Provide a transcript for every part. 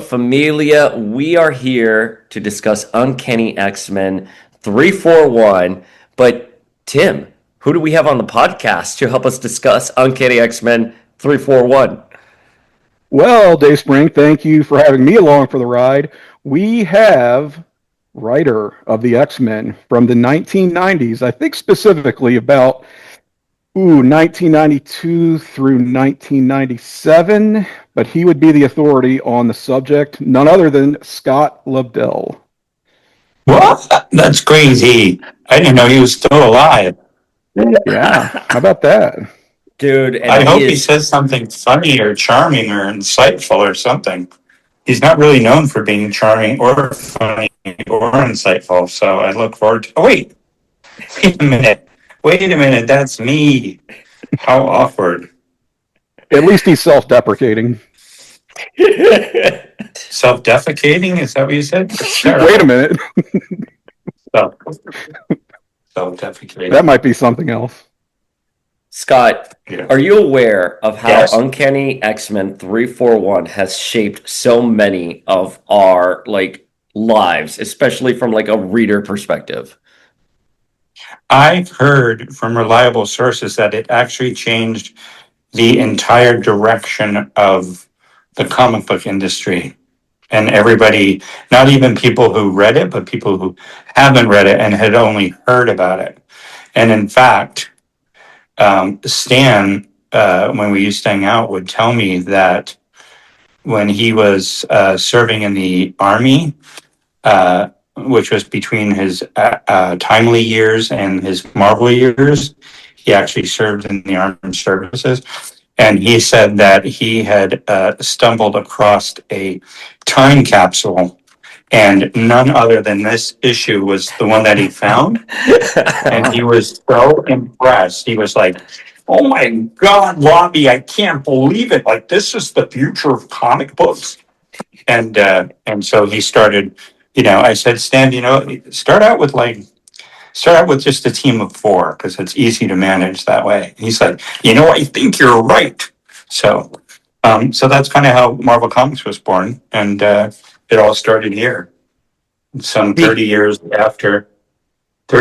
Familia. We are here to discuss Uncanny X-Men 341. But Tim, who do we have on the podcast to help us discuss Uncanny X-Men 341? Well, Dave Spring, thank you for having me along for the ride. We have writer of the X-Men from the 1990s, I think specifically about 1992 through 1997, but he would be the authority on the subject, none other than Scott Lobdell. What? That's crazy. I didn't know he was still alive. Yeah, how about that? Dude, and I hope he says something funny or charming or insightful or something. He's not really known for being charming or funny or insightful, so I look forward to... Oh, wait a minute. That's me. How awkward. At least he's self-deprecating. Self-defecating? Is that what you said? Wait a minute. Self-defecating. That might be something else. Scott, are you aware of how Uncanny X-Men 341 has shaped so many of our lives, especially from a reader perspective? I've heard from reliable sources that it actually changed the entire direction of the comic book industry. And everybody, not even people who read it, but people who haven't read it and had only heard about it. And in fact, Stan, when we used to hang out, would tell me that when he was serving in the Army, which was between his Timely years and his Marvel years, he actually served in the armed services. And he said that he had stumbled across a time capsule, and none other than this issue was the one that he found. And he was so impressed. He was like, "Oh my God, Lobby, I can't believe it. Like, this is the future of comic books." And so he started, I said, "Stan, start out with just a team of 4, because it's easy to manage that way." And he's like, "I think you're right." So that's kind of how Marvel Comics was born, and it all started here. Some 30 years after. I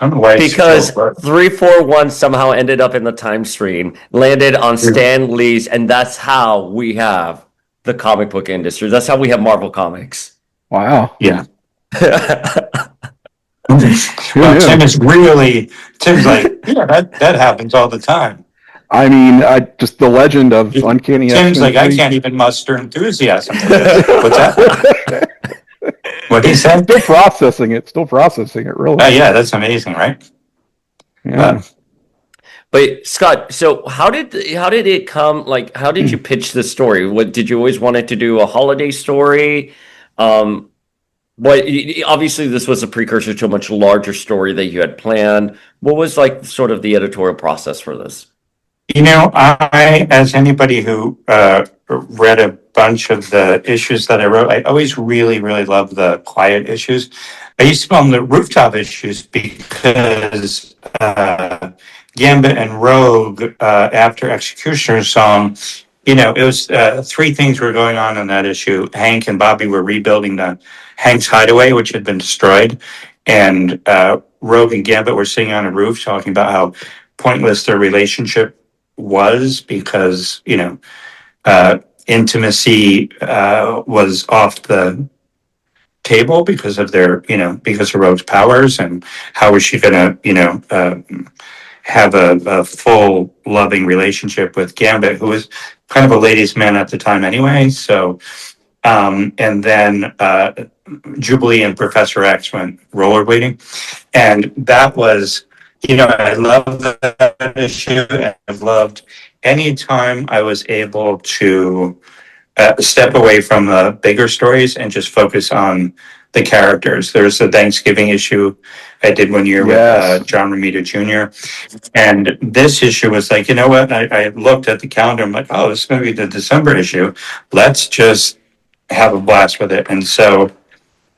don't know why. Because 341 somehow ended up in the time stream, landed on Stan Lee's, and that's how we have the comic book industry. That's how we have Marvel Comics. Wow. Yeah. Tim's like, yeah, that happens all the time. I mean, just the legend of Uncanny X-Men. Tim's like, I can't even muster enthusiasm for this. What's that? What he said? Still processing it, really. Yeah, that's amazing, right? Yeah. But Scott, so how did it come? How did you pitch the story? What did you always wanted to do, a holiday story? But obviously this was a precursor to a much larger story that you had planned. What was sort of the editorial process for this? I, as anybody who read a bunch of the issues that I wrote, I always really, really loved the quiet issues. I used to call them the rooftop issues because Gambit and Rogue, after Executioner's Song, it was 3 things were going on in that issue. Hank and Bobby were rebuilding Hank's hideaway, which had been destroyed, and Rogue and Gambit were sitting on a roof talking about how pointless their relationship was because intimacy was off the table because of Rogue's powers, and how was she going to have a full loving relationship with Gambit, who was kind of a ladies' man at the time anyway. So and then Jubilee and Professor X went rollerblading, and that was, I love that issue, and I've loved any time I was able to step away from the bigger stories and just focus on the characters. There's a Thanksgiving issue I did one year with John Romita Jr. And this issue was like, what? I looked at the calendar. I'm like, oh, this is going to be the December issue. Let's just have a blast with it. And so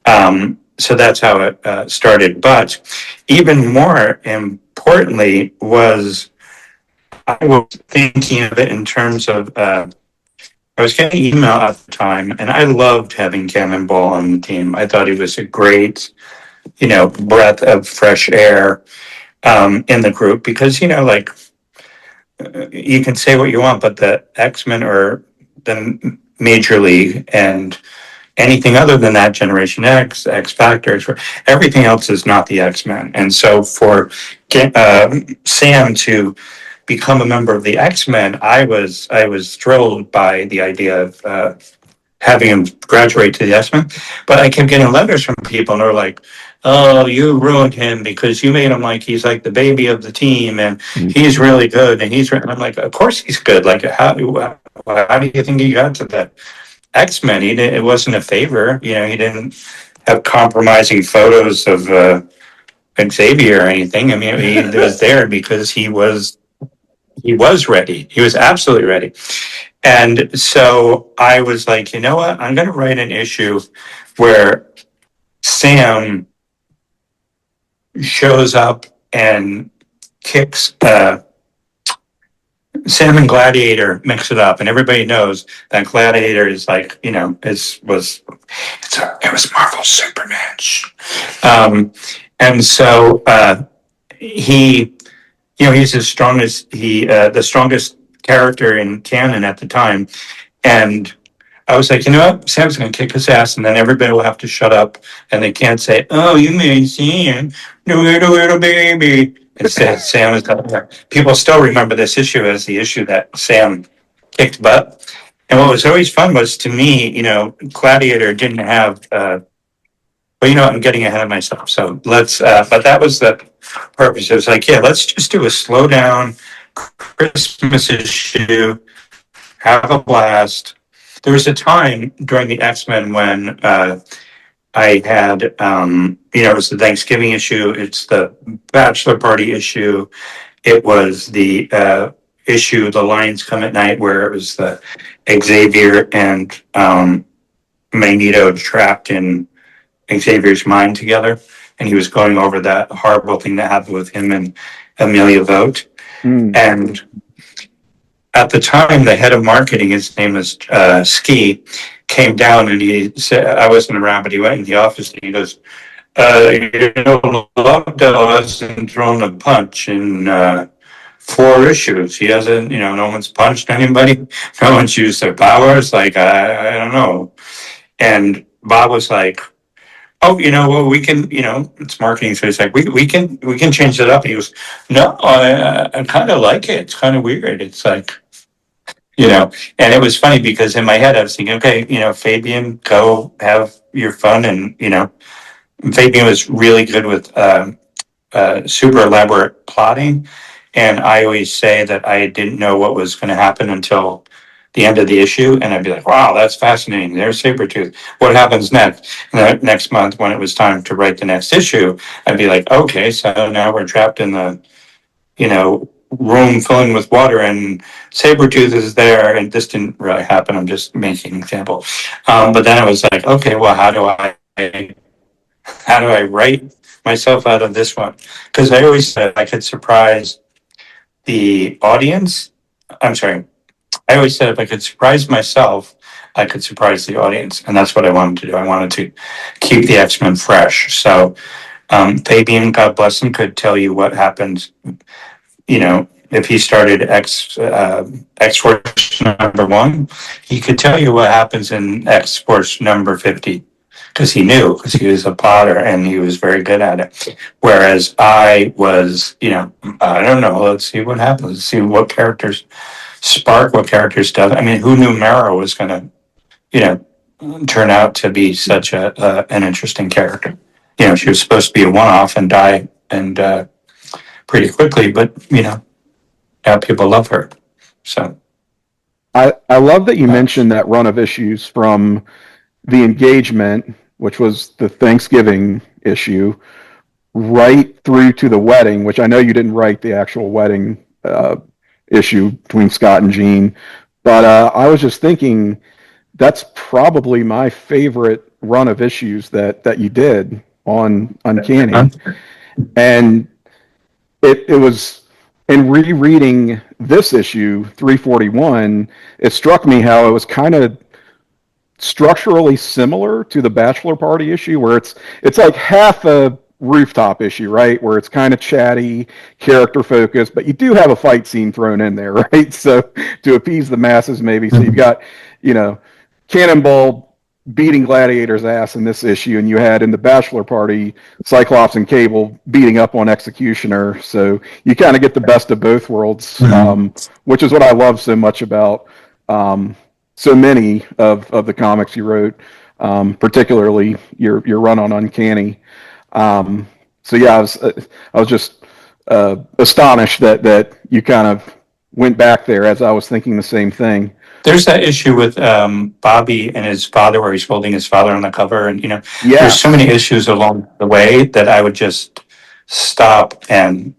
that's how it started. But even more importantly was I was thinking of it in terms of I was getting email at the time, and I loved having Cannonball on the team. I thought he was a great, breath of fresh air in the group because, like, you can say what you want, but the X-Men are the major league, and anything other than that, Generation X, X Factors, everything else is not the X-Men. And so for Sam to become a member of the X-Men, I was thrilled by the idea of having him graduate to the X-Men. But I kept getting letters from people, and they're like, "Oh, you ruined him because you made him like he's like the baby of the team, and he's really good." And I'm like, "Of course he's good. Like, how do you think he got to that X-Men? It wasn't a favor. He didn't have compromising photos of Xavier or anything. I mean, he was there because he was ready. He was absolutely ready." And so I was like, you know what? I'm going to write an issue where Sam shows up and kicks Sam and Gladiator mix it up, and everybody knows that Gladiator is like, it was Marvel Superman. And so he, he's the strongest character in canon at the time, and I was like, you know what, Sam's going to kick his ass, and then everybody will have to shut up, and they can't say, "Oh, you made Sam, the little baby." Instead, Sam is there. People still remember this issue as the issue that Sam kicked butt. And what was always fun was, to me, Gladiator didn't have. But I'm getting ahead of myself. So but that was the purpose. It was like, yeah, let's just do a slow down Christmas issue, have a blast. There was a time during the X-Men when I had, it was the Thanksgiving issue. It's the bachelor party issue. It was the issue, The Lions Come at Night, where it was the Xavier and Magneto trapped in Xavier's mind together. And he was going over that horrible thing that happened with him and Amelia Vogt. And at the time, the head of marketing, his name was Ski, came down and he said, I wasn't around, but he went in the office and he goes, Lobdell hasn't thrown a punch in 4 issues. He hasn't, no one's punched anybody. No one's used their powers. Like, I don't know. And Bob was like, "Oh, well, we can, it's marketing." So he's like, we can change it up. And he goes, "No, I kind of like it. It's kind of weird. It's like, and it was funny because in my head I was thinking, okay, Fabian, go have your fun. And, Fabian was really good with super elaborate plotting. And I always say that I didn't know what was going to happen until the end of the issue. And I'd be like, wow, that's fascinating. There's Sabretooth. What happens next? And next month, when it was time to write the next issue, I'd be like, okay, so now we're trapped in the, room filling with water, and Sabretooth is there, and this didn't really happen. I'm just making an example. But then I was like, okay, well, how do I write myself out of this one? Because I always said I could surprise the audience. I'm sorry. I always said if I could surprise myself, I could surprise the audience. And that's what I wanted to do. I wanted to keep the X-Men fresh. So Fabian, God bless him, could tell you what happens, if he started X-Force number 1, he could tell you what happens in X-Force number 50. Because he knew, because he was a plotter and he was very good at it. Whereas I was, I don't know, let's see what happens. Let's see what characters spark, what characters does. I mean, who knew Mara was going to, turn out to be such an interesting character? She was supposed to be a one-off and die and pretty quickly, but, now people love her. So I love that you mentioned that run of issues from the engagement, which was the Thanksgiving issue, right through to the wedding, which I know you didn't write the actual wedding issue between Scott and Jean, but I was just thinking that's probably my favorite run of issues that you did on Uncanny. And it was in rereading this issue, 341, it struck me how it was kind of structurally similar to the bachelor party issue, where it's like half a rooftop issue, right, where it's kind of chatty, character focused, but you do have a fight scene thrown in there, right, so to appease the masses maybe. So you've got, you know, Cannonball beating Gladiator's ass in this issue, and you had in the bachelor party Cyclops and Cable beating up on Executioner, so you kind of get the best of both worlds, which is what I love so much about so many of the comics you wrote, particularly your run on Uncanny. So yeah, I was just astonished that you kind of went back there, as I was thinking the same thing. There's that issue with Bobby and his father, where he's holding his father on the cover, and there's Yes. so many issues along the way that I would just stop and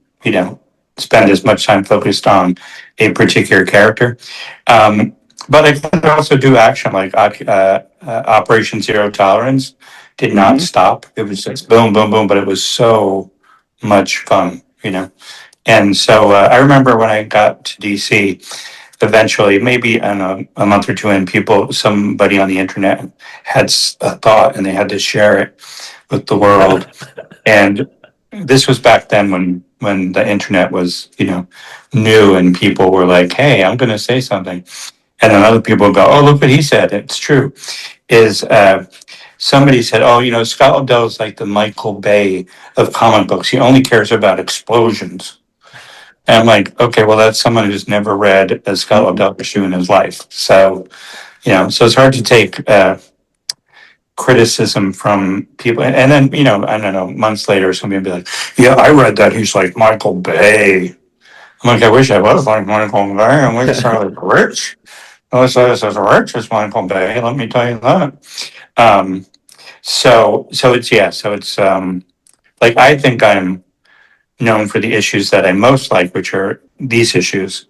spend as much time focused on a particular character. But I could also do action like Operation Zero Tolerance. Did not stop. It was just boom, boom, boom. But it was so much fun, And so I remember when I got to DC, eventually, maybe a month or two in, somebody on the internet had a thought and they had to share it with the world. And this was back then when the internet was, new, and people were like, "Hey, I'm going to say something." And then other people would go, "Oh, look what he said. It's true." Somebody said, "Oh, Scott Lobdell is like the Michael Bay of comic books. He only cares about explosions." And I'm like, okay, well, that's someone who's never read a Scott Lobdell issue in his life. So, so it's hard to take criticism from people. And then, I don't know, months later, somebody will be like, "Yeah, I read that. He's like Michael Bay." I'm like, I wish I was like Michael Bay. I wish I was rich. I wish I was as rich as Michael Bay. Let me tell you that. So it's like, I think I'm known for the issues that I most like, which are these issues.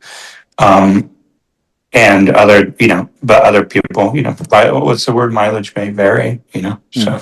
And other, but other people, what's the word? Mileage may vary, so.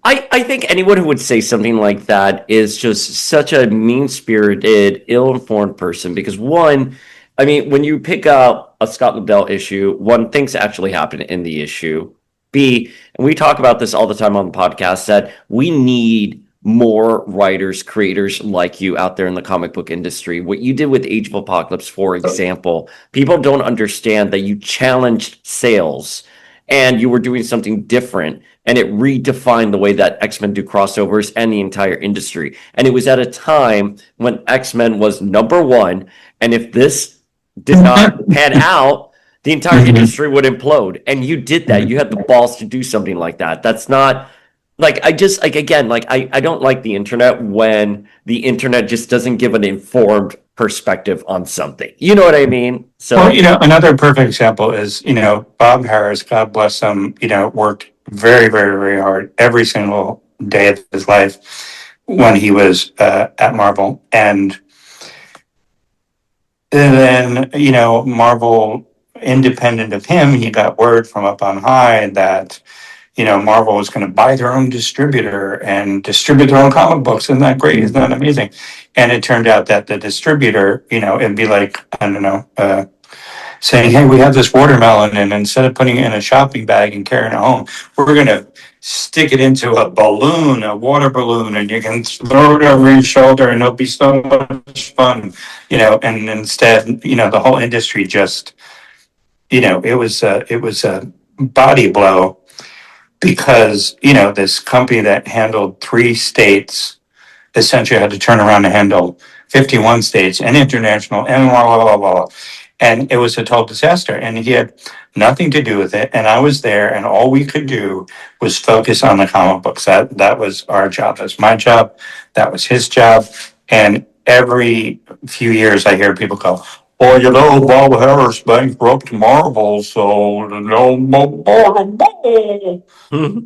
I think anyone who would say something like that is just such a mean-spirited, ill-informed person, because one, I mean, when you pick up a Scott Lobdell issue, one, things actually happen in the issue. B, and we talk about this all the time on the podcast, that we need more writers, creators like you out there in the comic book industry. What you did with Age of Apocalypse, for example, people don't understand that you challenged sales and you were doing something different, and it redefined the way that X-Men do crossovers and the entire industry. And it was at a time when X-Men was number one, and if this did not pan out, the entire industry would implode. And you did that. You had the balls to do something like that. That's not like, I just, like, again, like, I don't like the internet when the internet just doesn't give an informed perspective on something. You know what I mean? So, Well, another perfect example is, Bob Harris, God bless him, worked very, very, very hard every single day of his life when he was at Marvel. And then, Marvel, independent of him, he got word from up on high that Marvel was going to buy their own distributor and distribute their own comic books. Isn't that great? Isn't that amazing? And it turned out that the distributor, it'd be like, I don't know, saying, "Hey, we have this watermelon, and instead of putting it in a shopping bag and carrying it home, we're going to stick it into a balloon, a water balloon, and you can throw it over your shoulder, and it'll be so much fun." And instead, the whole industry just, it was a body blow. Because, this company that handled 3 states essentially had to turn around and handle 51 states and international and blah, blah, blah, blah. And it was a total disaster. And he had nothing to do with it. And I was there, and all we could do was focus on the comic books. That was our job. That was my job. That was his job. And every few years I hear people go, "Well, Bob Harris bankrupt Marvel, so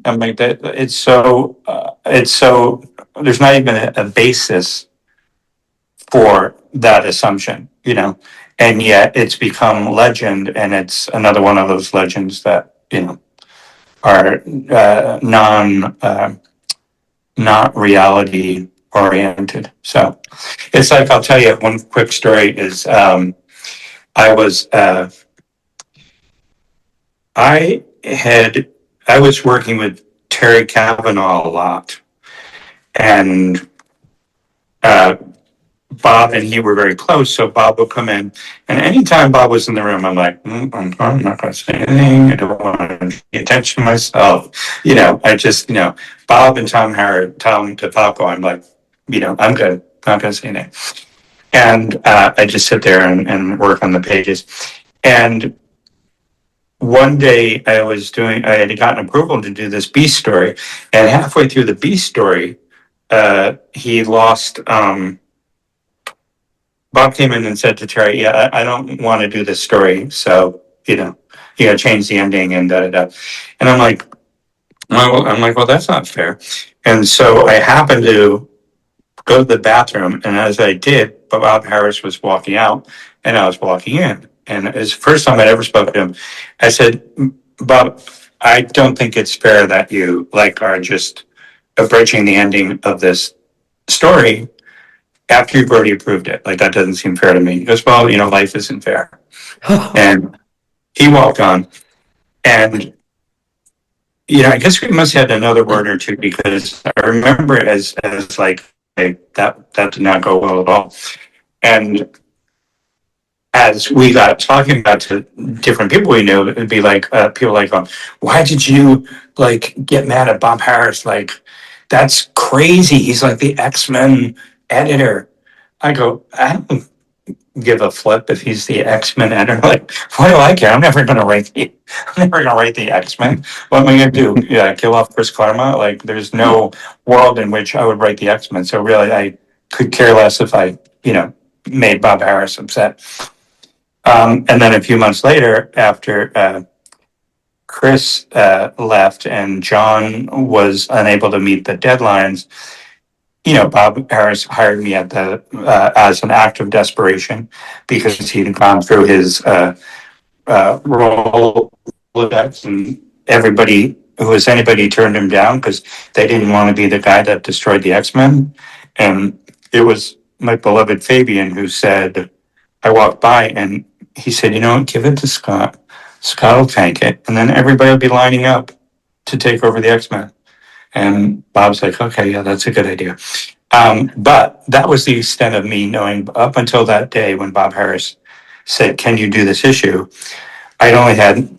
I mean, that it's so there's not even a basis for that assumption, and yet it's become legend, and it's another one of those legends that are not reality oriented. So it's like, I'll tell you one quick story is, I was, I was working with Terry Kavanaugh a lot, and Bob and he were very close. So Bob would come in, and anytime Bob was in the room, I'm like, I'm not going to say anything. I don't want to pay attention to myself. I just, Bob and Tom DeFalco, I'm like, I'm good. Not going to say anything. And I just sit there and work on the pages. And one day I had gotten approval to do this Beast story, and halfway through the Beast story, he lost. Bob came in and said to Terry, "Yeah, I don't want to do this story, so you got to change the ending and da da da." And well, that's not fair. And so I happened to go to the bathroom, and as I did, Bob Harris was walking out, and I was walking in. And it's the first time I'd ever spoken to him. I said, "Bob, I don't think it's fair that you are just abridging the ending of this story after you've already approved it. Like, that doesn't seem fair to me." He goes, "Well, life isn't fair." And he walked on, and I guess we must have had another word or two, because I remember it as like, hey, that did not go well at all. And as we got talking about to different people we knew, it'd be like people like, "Why did you get mad at Bob Harris? That's crazy. He's like the X-Men editor." I go, "I don't give a flip if he's the X-Men editor. Why do I care? I'm never going to write the X-Men. What am I going to do? Yeah, kill off Chris Claremont? There's no world in which I would write the X-Men. So really, I could care less if I, made Bob Harris upset." And then a few months later, after Chris left and John was unable to meet the deadlines, Bob Harris hired me as an act of desperation, because he'd gone through his Rolodex, and anybody turned him down because they didn't want to be the guy that destroyed the X-Men. And it was my beloved Fabian who said, I walked by and he said, give it to Scott. Scott will tank it, and then everybody will be lining up to take over the X-Men. And Bob's like, "Okay, yeah, that's a good idea." But that was the extent of me knowing up until that day when Bob Harris said, "Can you do this issue?" I'd only had,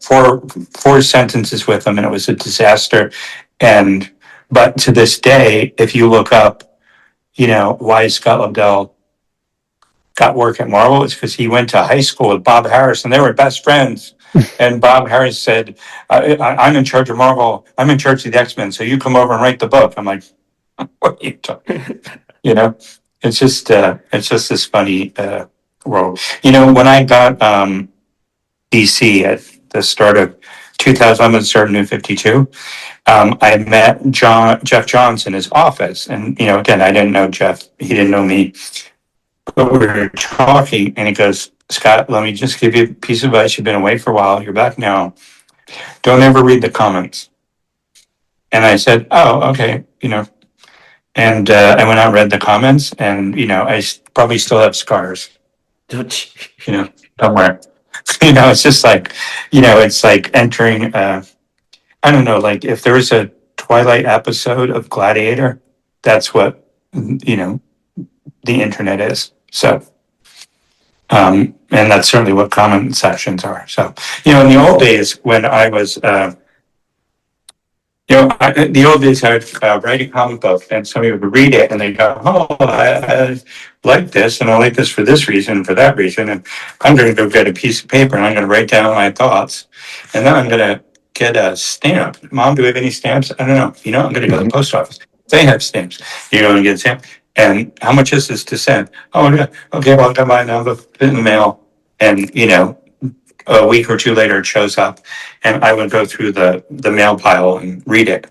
four sentences with him, and it was a disaster. But to this day, if you look up, why Scott Lobdell got work at Marvel, it's because he went to high school with Bob Harris, and they were best friends. And Bob Harris said, I'm in charge of Marvel. I'm in charge of the X-Men. So you come over and write the book. I'm like, what are you talking? It's just this funny world. When I got DC at the start of 2000, I'm going to start New 52. I met Jeff Johns in his office. And, again, I didn't know Jeff. He didn't know me. But we were talking, and he goes, "Scott, let me just give you a piece of advice. You've been away for a while. You're back now. Don't ever read the comments." And I said, "Oh, okay." And I went out and read the comments, and, I probably still have scars, somewhere. It's just like, it's like entering, I don't know, if there was a Twilight episode of Gladiator, that's what, the internet is. So, and that's certainly what comment sections are. So, in the old days when I was, the old days I would write a comic book, and somebody would read it and they go, "Oh, I like this, and I like this for this reason, and for that reason." And I'm going to go get a piece of paper and I'm going to write down my thoughts, and then I'm going to get a stamp. "Mom, do we have any stamps?" "I don't know." I'm going to go to the post office. They have stamps. And get a stamp. "And how much is this to send?" "Oh, yeah. Okay, well, I'll come by now. They'll put it in the mail." And, a week or two later, it shows up, and I would go through the mail pile and read it.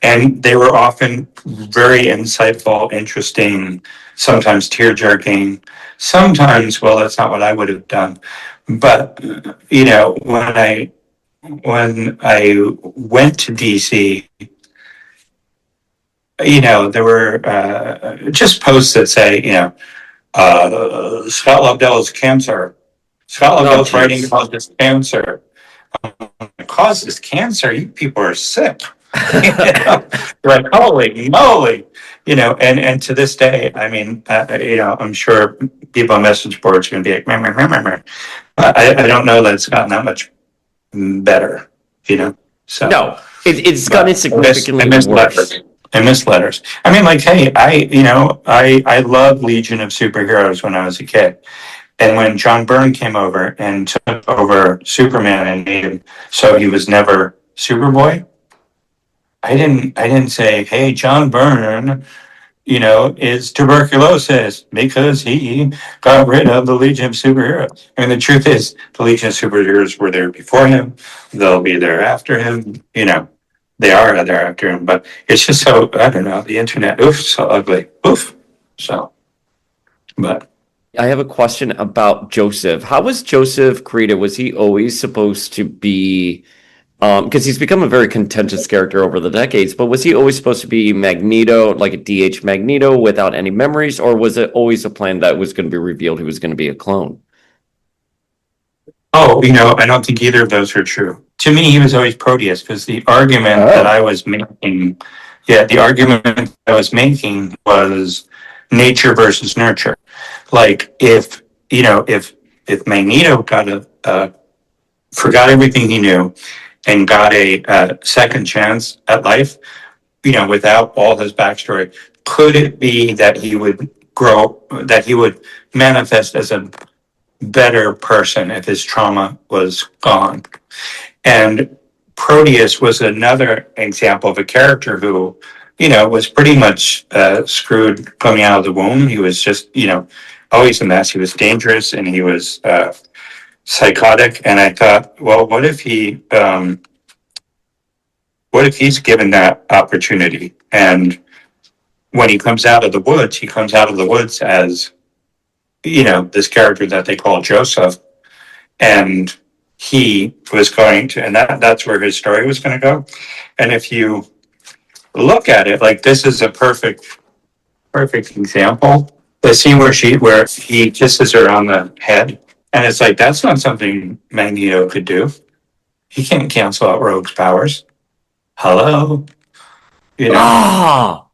And they were often very insightful, interesting, sometimes tear-jerking. Sometimes, well, that's not what I would have done. But, when I went to DC, there were just posts that say, Scott Lobdell is cancer. Scott Oh, Lobdell's writing jeez. causes cancer. It causes cancer. You people are sick. Like, holy moly. And to this day, I mean, I'm sure people on message boards are going to be like, meh, meh, meh, meh, meh. I don't know that it's gotten that much better, so. No, it's But gotten significantly I miss worse. letters. I miss letters. I mean, like, hey, I loved Legion of Superheroes when I was a kid. And when John Byrne came over and took over Superman and made him so he was never Superboy, I didn't say, hey, John Byrne, is tuberculosis because he got rid of the Legion of Superheroes. I mean, the truth is, the Legion of Superheroes were there before him. They'll be there after him. They are there after him. But it's just so, I don't know, the internet, oof, so ugly. Oof. So, but. I have a question about Joseph. How was Joseph created? Was he always supposed to be, because he's become a very contentious character over the decades, but was he always supposed to be Magneto, like a DH Magneto without any memories, or was it always a plan that was going to be revealed he was going to be a clone? Oh, I don't think either of those are true. To me, he was always Proteus because the argument that I was making, the argument I was making was nature versus nurture. Like if Magneto forgot everything he knew and got a second chance at life, without all his backstory, could it be that he would grow, that he would manifest as a better person if his trauma was gone? And Proteus was another example of a character who, was pretty much screwed coming out of the womb. He was just, always a mess. He was dangerous and he was psychotic. And I thought, well, what if he's given that opportunity? And when he comes out of the woods, he comes out of the woods as, this character that they call Joseph. And he was going to, and that's where his story was going to go. And if you look at it, like, this is a perfect example. The scene where he kisses her on the head, and it's like, that's not something Magneto could do. He can't cancel out Rogue's powers. Hello, Ah,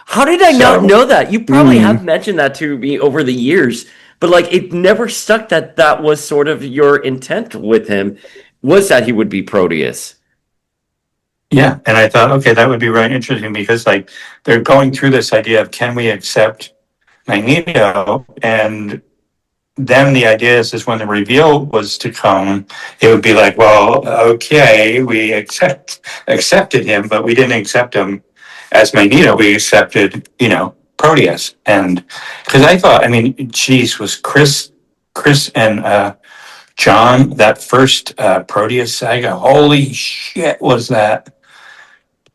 how did I not So- know that? You probably have mentioned that to me over the years, but like it never stuck that that was sort of your intent with him, was that he would be Proteus. Yeah, and I thought, okay, that would be really interesting because, like, they're going through this idea of, can we accept Magneto? And then the idea is when the reveal was to come, it would be like, well, okay, we accepted him, but we didn't accept him as Magneto. We accepted, Proteus. And because I thought, I mean, geez, was Chris and John, that first Proteus saga, holy shit, was that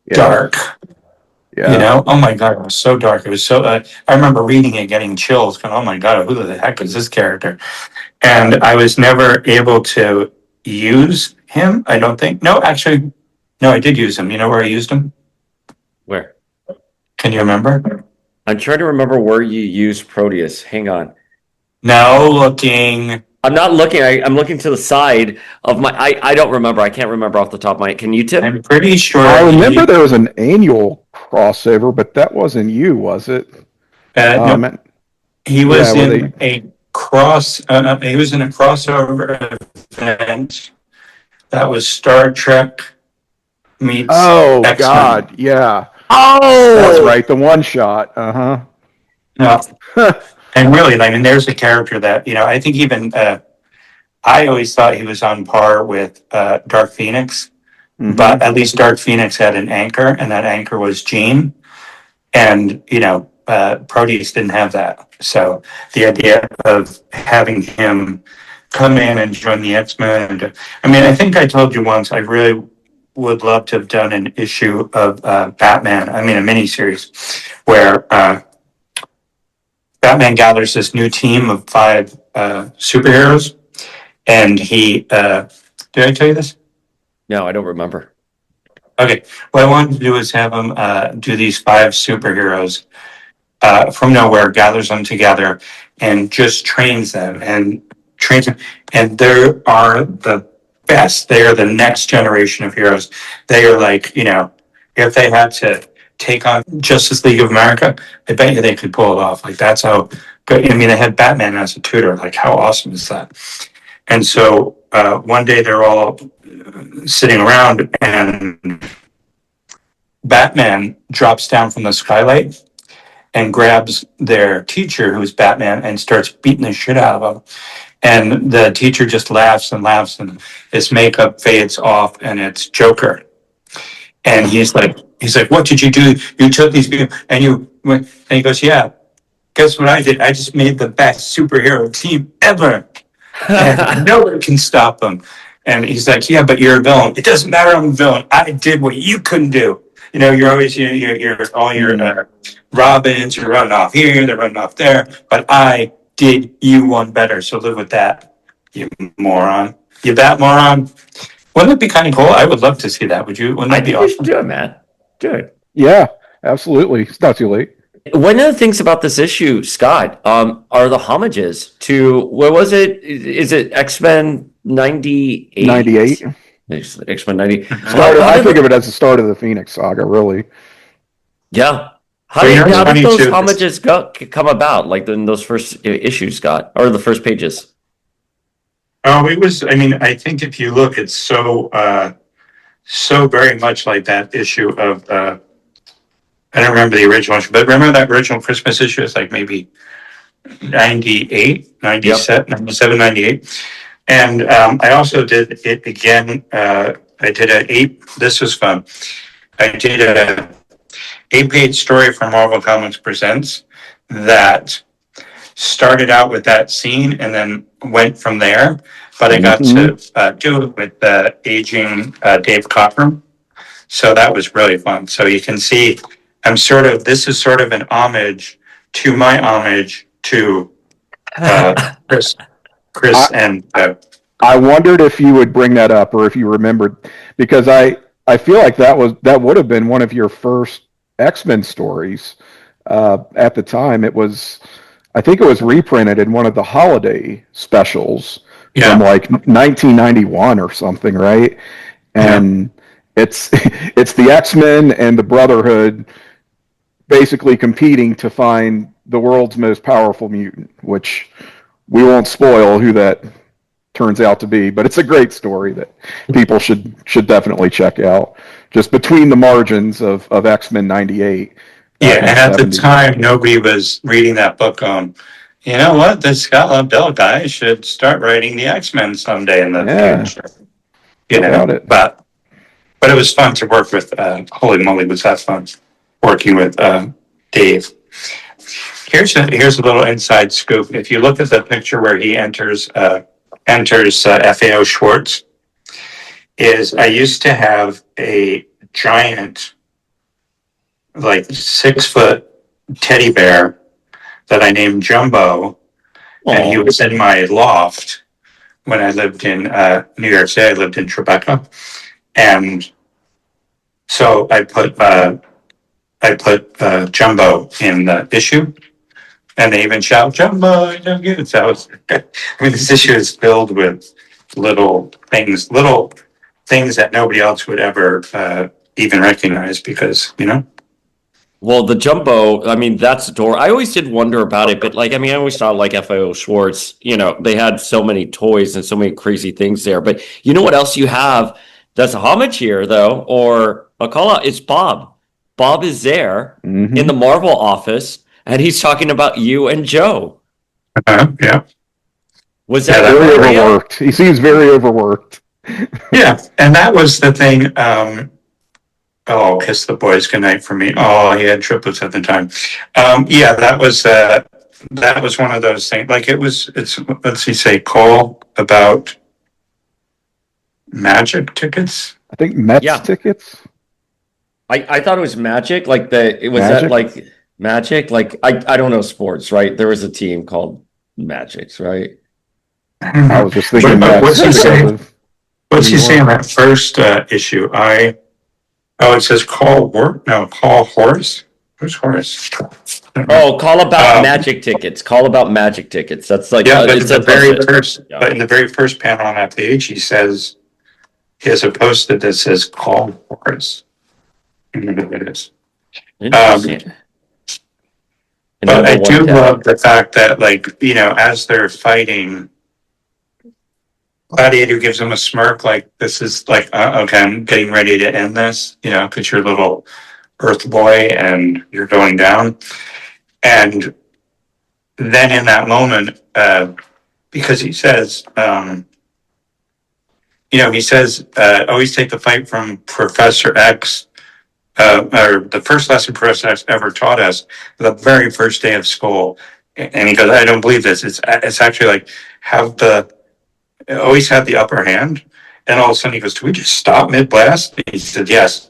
dark. Yeah. Oh my God, it was so dark. It was so, I remember reading it, getting chills, going, oh my God, who the heck is this character? And I was never able to use him, I don't think. No, actually, no, I did use him. You know where I used him? Where? Can you remember? I'm trying to remember where you used Proteus. Hang on. No, looking. I'm not looking. I'm looking to the side of my. I don't remember. I can't remember off the top of my. Can you tip? I'm pretty sure. I remember there was an annual crossover, but that wasn't you, was it? No, he was yeah, in a he was in a crossover event that was Star Trek meets Oh X-Men. God, yeah. Oh, That's right, the one shot. Uh-huh. No. And really, I mean, there's a character that, I think even I always thought he was on par with Dark Phoenix, but at least Dark Phoenix had an anchor, and that anchor was Jean. And, Proteus didn't have that. So the idea of having him come in and join the X-Men, I mean, I think I told you once, I really would love to have done an issue of Batman, I mean, a miniseries, where Batman gathers this new team of 5 superheroes, and he, did I tell you this? no, I don't remember. Okay, what I wanted to do is have him do these 5 superheroes from nowhere, gathers them together, and just trains them. And they are the best. They are the next generation of heroes. They are like, if they had to take on Justice League of America, I bet you they could pull it off. Like that's how good. I mean, they had Batman as a tutor. Like how awesome is that? And so one day they're all sitting around, and Batman drops down from the skylight and grabs their teacher, who's Batman, and starts beating the shit out of him. And the teacher just laughs and laughs, and his makeup fades off, and it's Joker. And he's like, "What did you do? You took these people, and you went." And he goes, "Yeah, guess what I did? I just made the best superhero team ever, and no one can stop them." And he's like, "Yeah, but you're a villain. It doesn't matter. I'm a villain. I did what you couldn't do. You're always you're all your Robins. You're running off here. They're running off there. But I did you one better. So live with that, you moron. You bat moron." Wouldn't it be kind of cool? I would love to see that. Would you? Wouldn't that be think we awesome? should do it, man. Do it. Yeah, absolutely. It's not too late. One of the things about this issue, Scott, are the homages to what was it? Is it X-Men 98? 98. X-Men 90. I think of it as the start of the Phoenix Saga, really. Yeah. How So did here's those 22. homages come about? Like in those first issues, Scott, or the first pages? Oh, it was. I mean, I think if you look, it's so very much like that issue of. I don't remember the original issue, but remember that original Christmas issue? It's like maybe 98, 97, 97, 98. And I also did it again. I did this was fun. I did a 8-page story for Marvel Comics Presents that started out with that scene and then went from there. But I got to do it with aging Dave Cockrum. So that was really fun. So you can see this is sort of an homage to my homage to Chris and I wondered if you would bring that up or if you remembered, because I feel like that would have been one of your first X-Men stories at the time. I think it was reprinted in one of the holiday specials from like 1991 or something, right? And it's the X-Men and the Brotherhood basically competing to find the world's most powerful mutant, which we won't spoil who that turns out to be, but it's a great story that people should definitely check out. Just between the margins of X-Men 98. Yeah, and at the time, nobody was reading that book going, you know what, this Scott Lobdell guy should start writing the X-Men someday in the future. But it was fun to work with. Holy moly, was that fun working with Dave. Here's a little inside scoop. If you look at the picture where he enters FAO Schwartz, I used to have a giant, like 6-foot teddy bear that I named Jumbo, and he was in my loft when I lived in New York City. I lived in Tribeca, and so I put Jumbo in the issue, and they even shout Jumbo. So this issue is filled with little things that nobody else would ever even recognize because. Well, the Jumbo, I mean, that's adorable. I always did wonder about it, but I always thought FAO Schwartz, they had so many toys and so many crazy things there. But you know what else you have that's a homage here, though, or a call out? It's Bob. Bob is there in the Marvel office, and he's talking about you and Joe. Yeah. Was that very overworked? He seems very overworked. Yeah, and that was the thing. Kiss the boys goodnight for me. Oh, he had triplets at the time. Yeah, that was one of those things. Like let's see, say call about Magic tickets. I think Mets tickets. I thought it was Magic. Magic? I don't know sports, right? There was a team called Magics, right? I was just thinking what's he saying? What's he saying in that first issue? Oh, it says call Horace. Who's Horace? Oh, call about Um, magic tickets. Call about magic tickets. That's like Yeah, but it's a post-it. Yeah. in the very first panel on that page, he says he has a post-it that says call Horace. I don't know who it is. Interesting. And But I number one do down. love the fact that, like, as they're fighting, Gladiator gives him a smirk, like, this is like, okay, I'm getting ready to end this, because you're a little Earth boy and you're going down. And then in that moment, because he says, he says, always take the fight from Professor X, or the first lesson Professor X ever taught us, the very first day of school. And he goes, I don't believe this. It's actually like always have the upper hand. And all of a sudden he goes, do we just stop mid blast? He said, yes,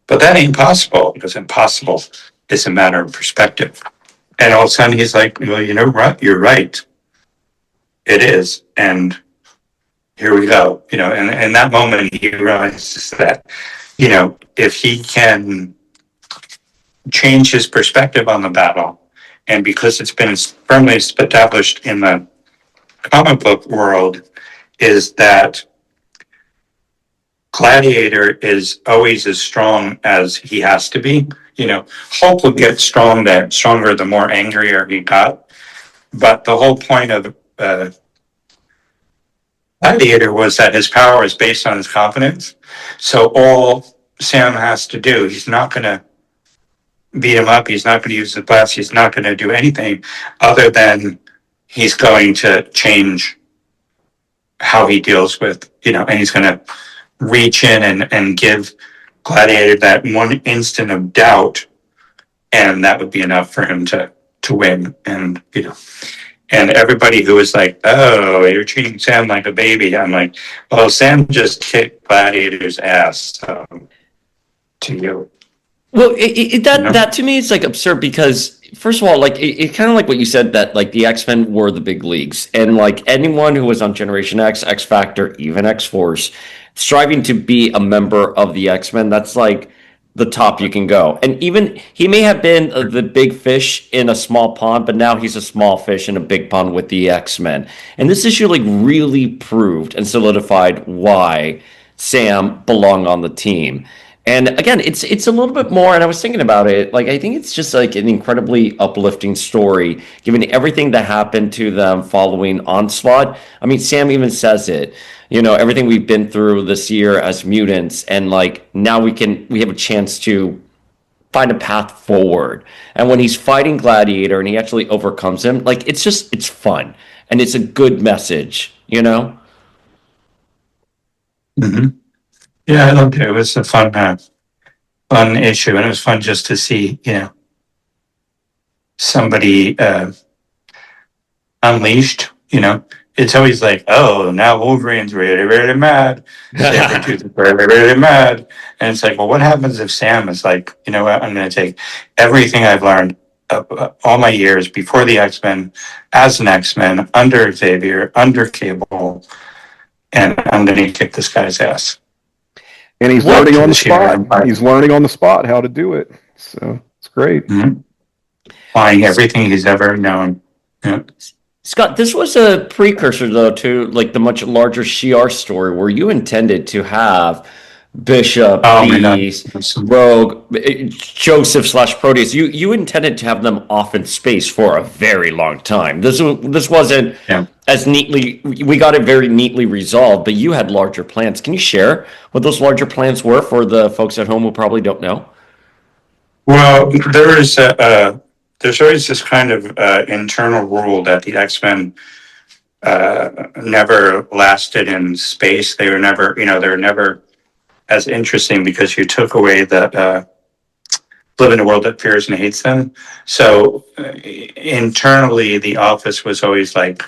but that ain't possible, because impossible is a matter of perspective. And all of a sudden he's like, well, what? You're right. It is. And here we go. And in that moment he realizes that, if he can change his perspective on the battle, and because it's been firmly established in the comic book world, is that Gladiator is always as strong as he has to be. Hulk would get stronger the more angrier he got. But the whole point of Gladiator was that his power is based on his confidence. So all Sam has to do, he's not going to beat him up. He's not going to use the blast. He's not going to do anything other than he's going to change how he deals with, and he's going to reach in and give Gladiator that one instant of doubt, and that would be enough for him to win. And and everybody who was like, oh, you're treating Sam like a baby, I'm like, well, Sam just kicked Gladiator's ass, to you. Well, that to me is like absurd because first of all, like it kind of like what you said that like the X-Men were the big leagues, and like anyone who was on Generation X, X Factor, even X Force, striving to be a member of the X-Men, that's like the top you can go. And even he may have been the big fish in a small pond, but now he's a small fish in a big pond with the X-Men. And this issue like really proved and solidified why Sam belonged on the team. And again, it's a little bit more, and I was thinking about it, like I think it's just like an incredibly uplifting story, given everything that happened to them following Onslaught. I mean, Sam even says it, everything we've been through this year as mutants, and like now we have a chance to find a path forward. And when he's fighting Gladiator and he actually overcomes him, like it's fun and it's a good message. Mm-hmm. Yeah, I loved it. It was a fun issue, and it was fun just to see, somebody unleashed. It's always like, oh, now Wolverine's really, really mad. Sabretooth is really, really mad. And it's like, well, what happens if Sam is like, you know what? I'm going to take everything I've learned all my years before the X-Men, as an X-Men, under Xavier, under Cable, and I'm going to kick this guy's ass. And he's learning on the spot. He's learning on the spot how to do it. So it's great. Mm-hmm. Applying everything he's ever known. Yeah. Scott, this was a precursor though to like the much larger Shi'ar story where you intended to have Bishop, Beast, Rogue, Joseph / Proteus. You intended to have them off in space for a very long time. This wasn't as neatly. We got it very neatly resolved, but you had larger plans. Can you share what those larger plans were for the folks at home who probably don't know? Well, there's always this kind of internal rule that the X-Men never lasted in space. They were never as interesting because you took away the live in a world that fears and hates them. So internally, the office was always like,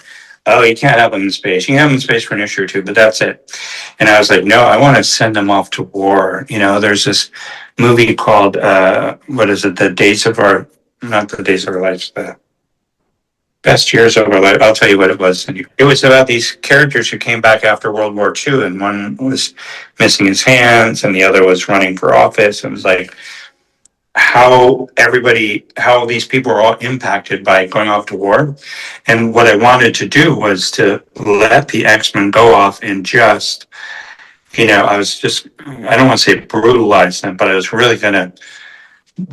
oh, you can't have them in space. You can have them in space for an issue or two, but that's it. And I was like, no, I want to send them off to war. There's this movie called, what is it? Not the Days of Our Lives, the best years of our life. I'll tell you what it was. It was about these characters who came back after World War II, and one was missing his hands, and the other was running for office. It was like how these people are all impacted by going off to war. And what I wanted to do was to let the X-Men go off and just, I don't want to say brutalize them, but I was really going to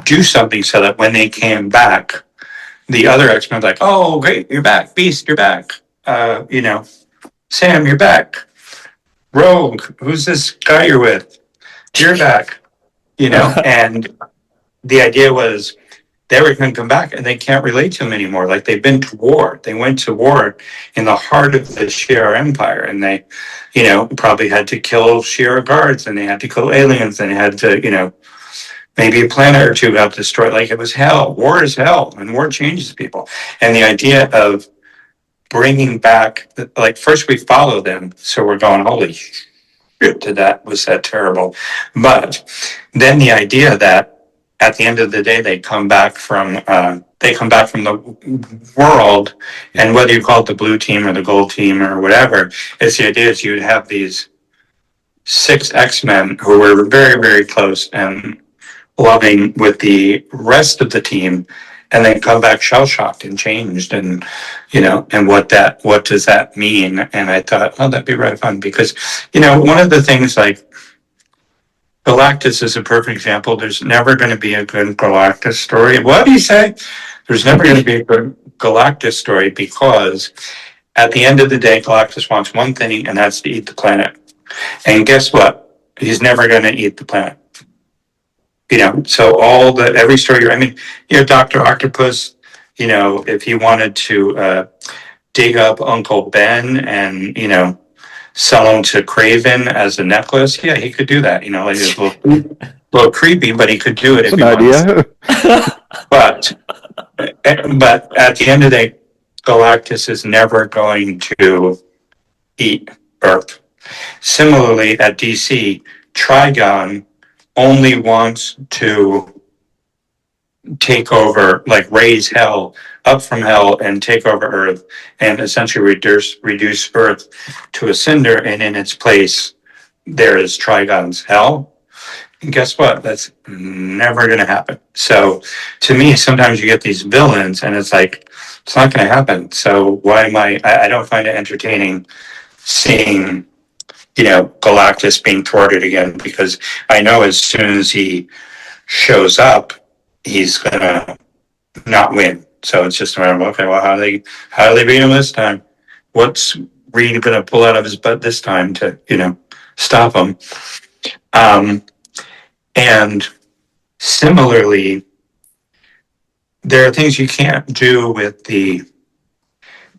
do something so that when they came back, the other X-Men were like, oh, great, you're back. Beast, you're back. Sam, you're back. Rogue, who's this guy you're with? You're back. And the idea was they were going to come back and they can't relate to him anymore. Like, they've been to war. They went to war in the heart of the Shi'ar Empire, and they, probably had to kill Shi'ar guards, and they had to kill aliens, and they had to, maybe a planet or two got destroyed. Like, it was hell. War is hell, and war changes people. And the idea of bringing back, like, first we follow them, so we're going, holy shit, was that terrible. But then the idea that at the end of the day, they come back from the world, and whether you call it the blue team or the gold team or whatever, it's the idea is you'd have these 6 X-Men who were very, very close and loving with the rest of the team, and then come back shell-shocked and changed, and and what does that mean? And I thought, oh, that'd be really fun, because one of the things, like, Galactus is a perfect example. There's never going to be a good Galactus story. What do you say? There's never going to be a good Galactus story, because at the end of the day, Galactus wants one thing, and that's to eat the planet. And guess what? He's never going to eat the planet. So every story, Dr. Octopus, if he wanted to dig up Uncle Ben and, sell him to Craven as a necklace, yeah, he could do that. Like, it's a little creepy, but he could do it if he wanted. But at the end of the day, Galactus is never going to eat Earth. Similarly, at DC, Trigon only wants to take over, like, raise hell up from hell and take over Earth, and essentially reduce Earth to a cinder, and in its place there is Trigon's hell. And guess what? That's never going to happen. So to me, sometimes you get these villains and it's like, it's not going to happen. So why am I don't find it entertaining seeing Galactus being thwarted again, because I know as soon as he shows up, he's gonna not win. So it's just a matter of, okay, well, how do they beat him this time? What's Reed gonna pull out of his butt this time to stop him? And similarly, there are things you can't do with the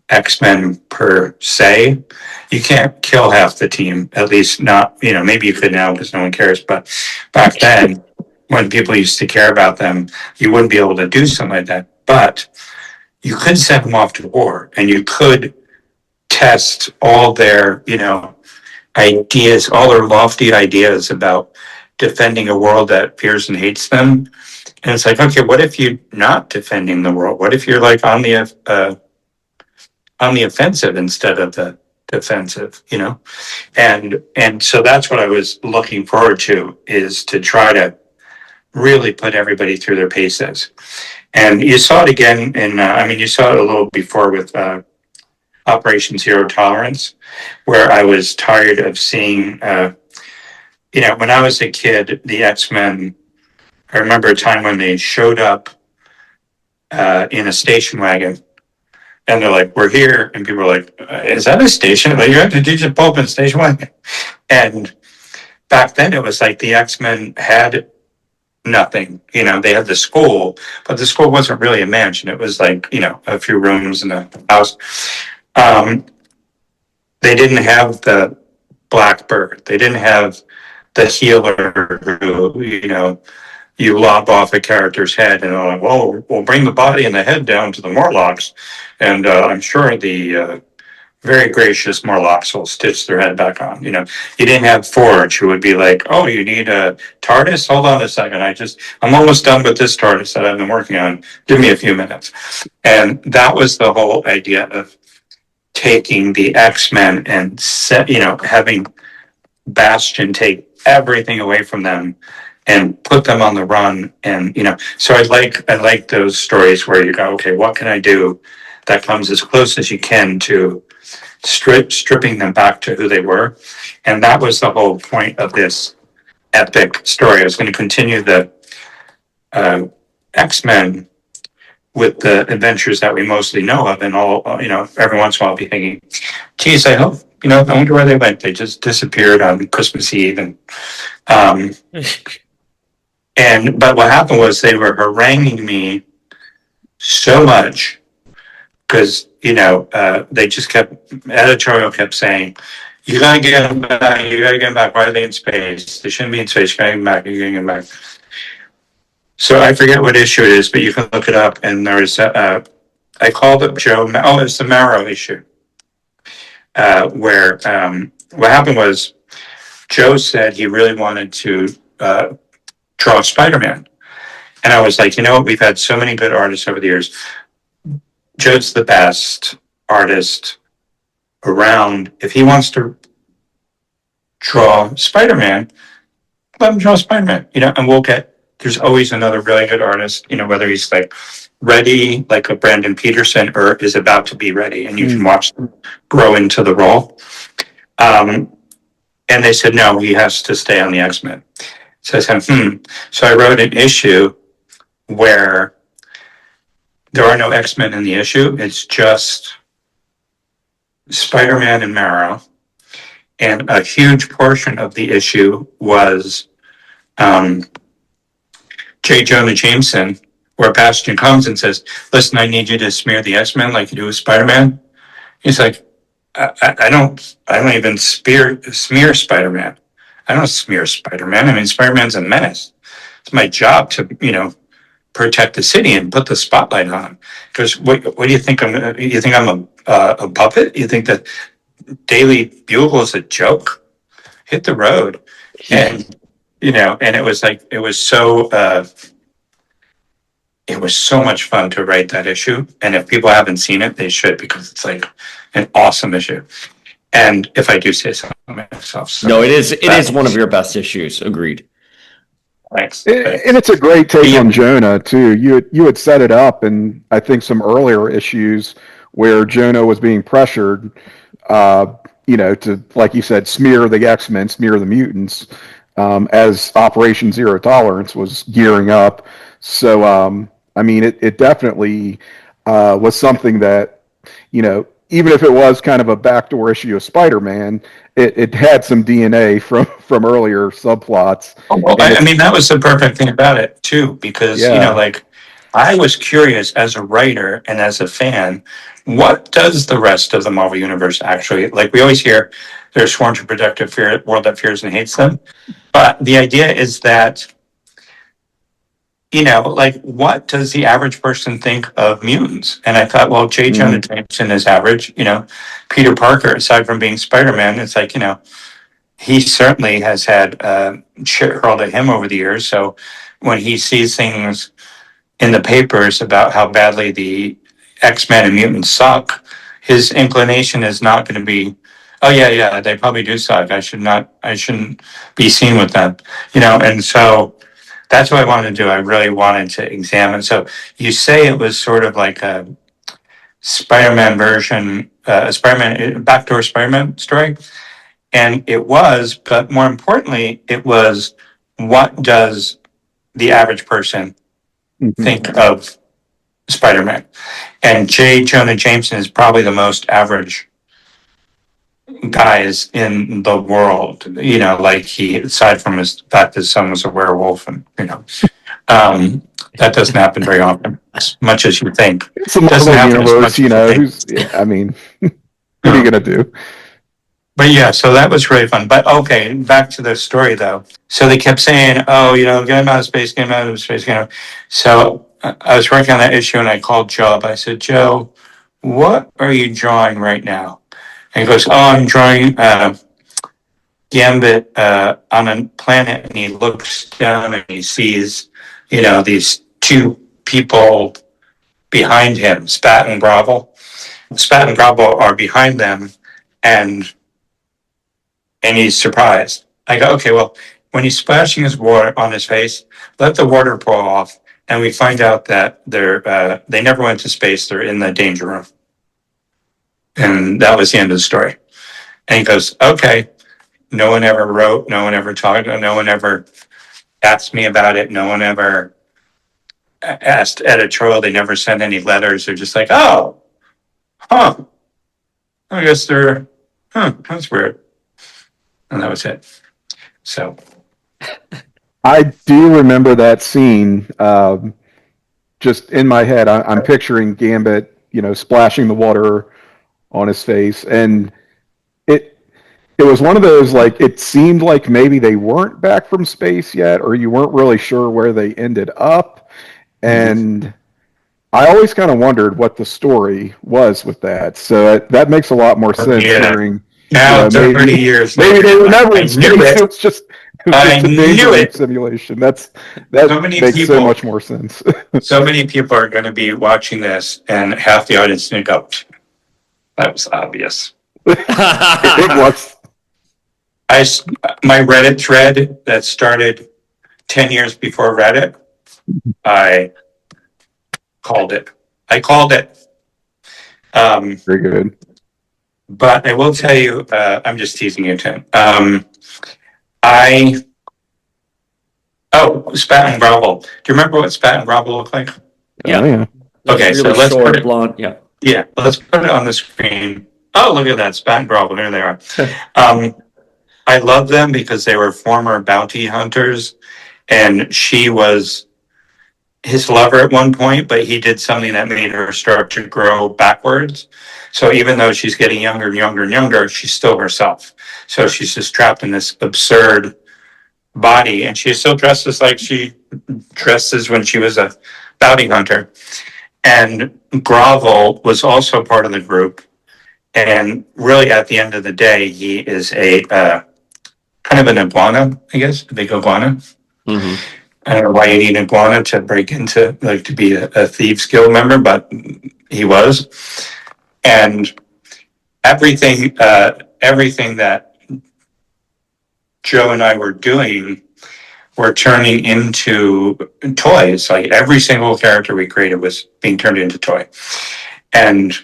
X-Men per se. You can't kill half the team, at least not, maybe you could now because no one cares, but back then, when people used to care about them, you wouldn't be able to do something like that. But you could send them off to war, and you could test all their, ideas, all their lofty ideas about defending a world that fears and hates them. And it's like, okay, what if you're not defending the world? What if you're like on the offensive instead of the defensive, And so that's what I was looking forward to, is to try to really put everybody through their paces. And you saw it again you saw it a little before with Operation Zero Tolerance, where I was tired of seeing, when I was a kid, the X-Men, I remember a time when they showed up in a station wagon, and they're like, we're here. And people are like, is that a station? Like, you have to do just pull up in a station wagon. And back then it was like the X-Men had nothing. They had the school, but the school wasn't really a mansion. It was like, a few rooms in a house. They didn't have the Blackbird. They didn't have the healer who, you lop off a character's head and they're like, well, we'll bring the body and the head down to the Morlocks. And I'm sure the very gracious Morlocks will stitch their head back on. You know, you didn't have Forge who would be like, "Oh, you need a TARDIS? Hold on a second. I'm almost done with this TARDIS that I've been working on. Give me a few minutes." And that was the whole idea of taking the X-Men and having Bastion take everything away from them and put them on the run. And, so I like those stories where you go, okay, what can I do that comes as close as you can to stripping them back to who they were. And that was the whole point of this epic story. I was going to continue the X-Men with the adventures that we mostly know of, and all, every once in a while I'll be thinking, geez, I hope, I wonder where they went. They just disappeared on Christmas Eve. And, but what happened was they were haranguing me so much because, they just editorial kept saying, you gotta get them back, you gotta get them back. Why are they in space? They shouldn't be in space. You gotta get them back, you gotta get them back. So I forget what issue it is, but you can look it up. And there was, I called up Joe. Oh, it's the Marrow issue, where what happened was Joe said he really wanted to draw Spider-Man. And I was like, we've had so many good artists over the years. Joe's the best artist around. If he wants to draw Spider-Man, let him draw Spider-Man, and we'll get. There's always another really good artist, whether he's like ready, like a Brandon Peterson, or is about to be ready, and you can watch them grow into the role. And they said, no, he has to stay on the X-Men. So I said, So I wrote an issue where there are no X-Men in the issue. It's just Spider-Man and Marrow. And a huge portion of the issue was J. Jonah Jameson, where Bastion comes and says, listen, I need you to smear the X-Men like you do with Spider-Man. He's like, I don't even smear Spider-Man. I don't smear Spider-Man. I mean, Spider-Man's a menace. It's my job to, protect the city and put the spotlight on him. Because what do you think? You think I'm a puppet? You think that Daily Bugle is a joke? Hit the road. And and it was so much fun to write that issue. And if people haven't seen it, they should, because it's like an awesome issue. And if I do say so myself. No, it is one of your best issues. Agreed. Thanks. And it's a great take on Jonah too. You had set it up, and I think some earlier issues where Jonah was being pressured, to, like you said, smear the X-Men, smear the mutants, as Operation Zero Tolerance was gearing up. So, it definitely was something that, even if it was kind of a backdoor issue of Spider-Man, it had some DNA from earlier subplots. Oh, well, that was the perfect thing about it too, because I was curious as a writer and as a fan, what does the rest of the Marvel Universe actually like? We always hear they're sworn to protect a world that fears and hates them, but the idea is that what does the average person think of mutants? And I thought, well, J. Jonah Jameson is average. Peter Parker, aside from being Spider-Man, it's like, he certainly has had shit hurled at him over the years. So when he sees things in the papers about how badly the X-Men and mutants suck, his inclination is not going to be, oh yeah, they probably do suck. I shouldn't be seen with them, and so that's what I wanted to do. I really wanted to examine. So you say it was sort of like a Spider-Man version, a backdoor Spider-Man story. And it was, but more importantly, it was, what does the average person think of Spider-Man? And J. Jonah Jameson is probably the most average guys in the world, he, aside from his fact his son was a werewolf, and that doesn't happen very often, as much as you think. It's a Marvel universe, what are you gonna do? But yeah, so that was really fun. But okay, back to the story though. So they kept saying, oh, get him out of space, get him out of space, So I was working on that issue, and I called Joe up. I said, Joe, what are you drawing right now? And he goes, "Oh, I'm drawing Gambit on a planet," and he looks down and he sees, these two people behind him, Spat and Grovel. Spat and Grovel are behind them, and he's surprised. I go, okay, well, when he's splashing his water on his face, let the water pour off, and we find out that they never went to space. They're in the danger room, and that was the end of the story. And he goes, okay. No one ever wrote. No one ever talked. No one ever asked me about it. No one ever asked editorial. They never sent any letters. They're just like, oh, huh. I guess that's weird. And that was it. So I do remember that scene. Just in my head, I'm picturing Gambit, splashing the water on his face, and it was one of those, like, it seemed like maybe they weren't back from space yet, or you weren't really sure where they ended up, and I always kind of wondered what the story was with that. So that makes a lot more sense. Hearing now, 30 years maybe later, they were never in space. it. It was just a knew it. simulation. That so makes so much more sense. So many people are going to be watching this, and half the audience is going to go, "That was obvious." It was. My Reddit thread that started 10 years before Reddit, I called it. Very good. But I will tell you, I'm just teasing you, Tim. Spat and Grovel. Do you remember what Spat and Grovel looked like? Yeah. Oh, yeah. Okay, really so let's short, put it, blonde. Yeah. Yeah, let's put it on the screen. Oh, look at that, Spat and Grovel. There they are. I love them because they were former bounty hunters, and she was his lover at one point, but he did something that made her start to grow backwards. So even though she's getting younger and younger and younger, she's still herself. So she's just trapped in this absurd body, and she still dresses like she dresses when she was a bounty hunter. And Grovel was also part of the group. And really, at the end of the day, he is a kind of an iguana, I guess, a big iguana. Mm-hmm. I don't know why you need an iguana to break into, like, to be a Thieves Guild member, but he was. And everything that Joe and I were doing were turning into toys. Like, every single character we created was being turned into toy. And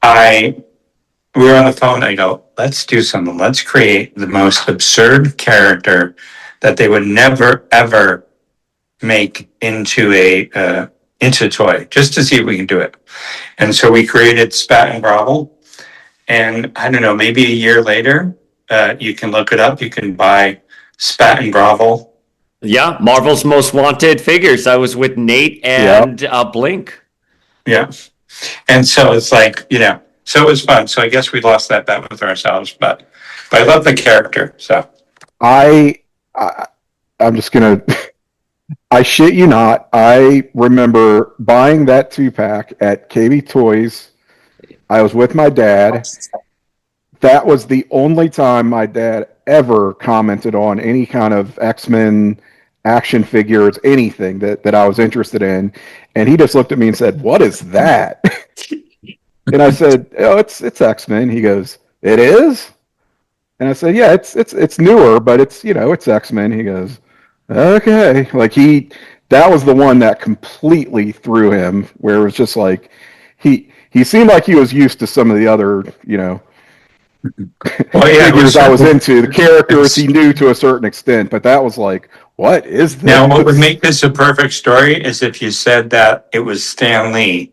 we were on the phone. I go, let's do something. Let's create the most absurd character that they would never, ever make into a toy, just to see if we can do it. And so we created Spat and Grovel. And I don't know, maybe a year later, you can look it up. You can buy Spat and Grovel. Yeah, Marvel's Most Wanted figures. I was with Nate and Blink. Yeah. And so it's like, so it was fun. So I guess we lost that bet with ourselves, but I love the character. So I'm just gonna. I shit you not. I remember buying that 2-pack at KB Toys. I was with my dad. That was the only time my dad ever commented on any kind of X-Men action figures, anything that I was interested in. And he just looked at me and said, "What is that?" And I said, "Oh, it's X-Men." He goes, "It is?" And I said, "Yeah, it's newer, but it's X-Men." He goes, "Okay." Like, that was the one that completely threw him, where it was just like he seemed like he was used to some of the other, figures I was into. The characters he knew to a certain extent, but that was like, what is this? Now, what would make this a perfect story is if you said that it was Stan Lee,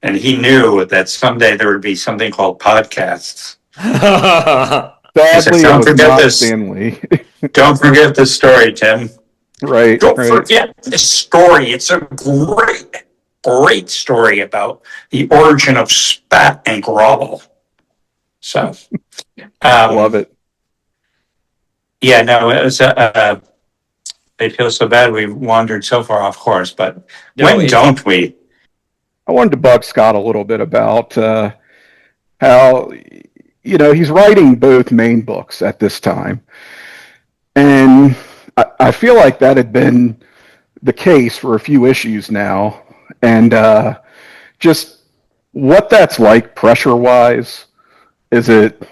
and he knew that someday there would be something called podcasts. Sadly, don't forget this. Stanley. Don't forget this story, Tim. Right. Don't forget this story. It's a great story about the origin of Spat and Grovel. So, love it. Yeah, no, it was. It feels so bad we wandered so far off course, but when don't we? I wanted to bug Scott a little bit about how, he's writing both main books at this time. And I feel like that had been the case for a few issues now. And just what that's like pressure wise. Is it,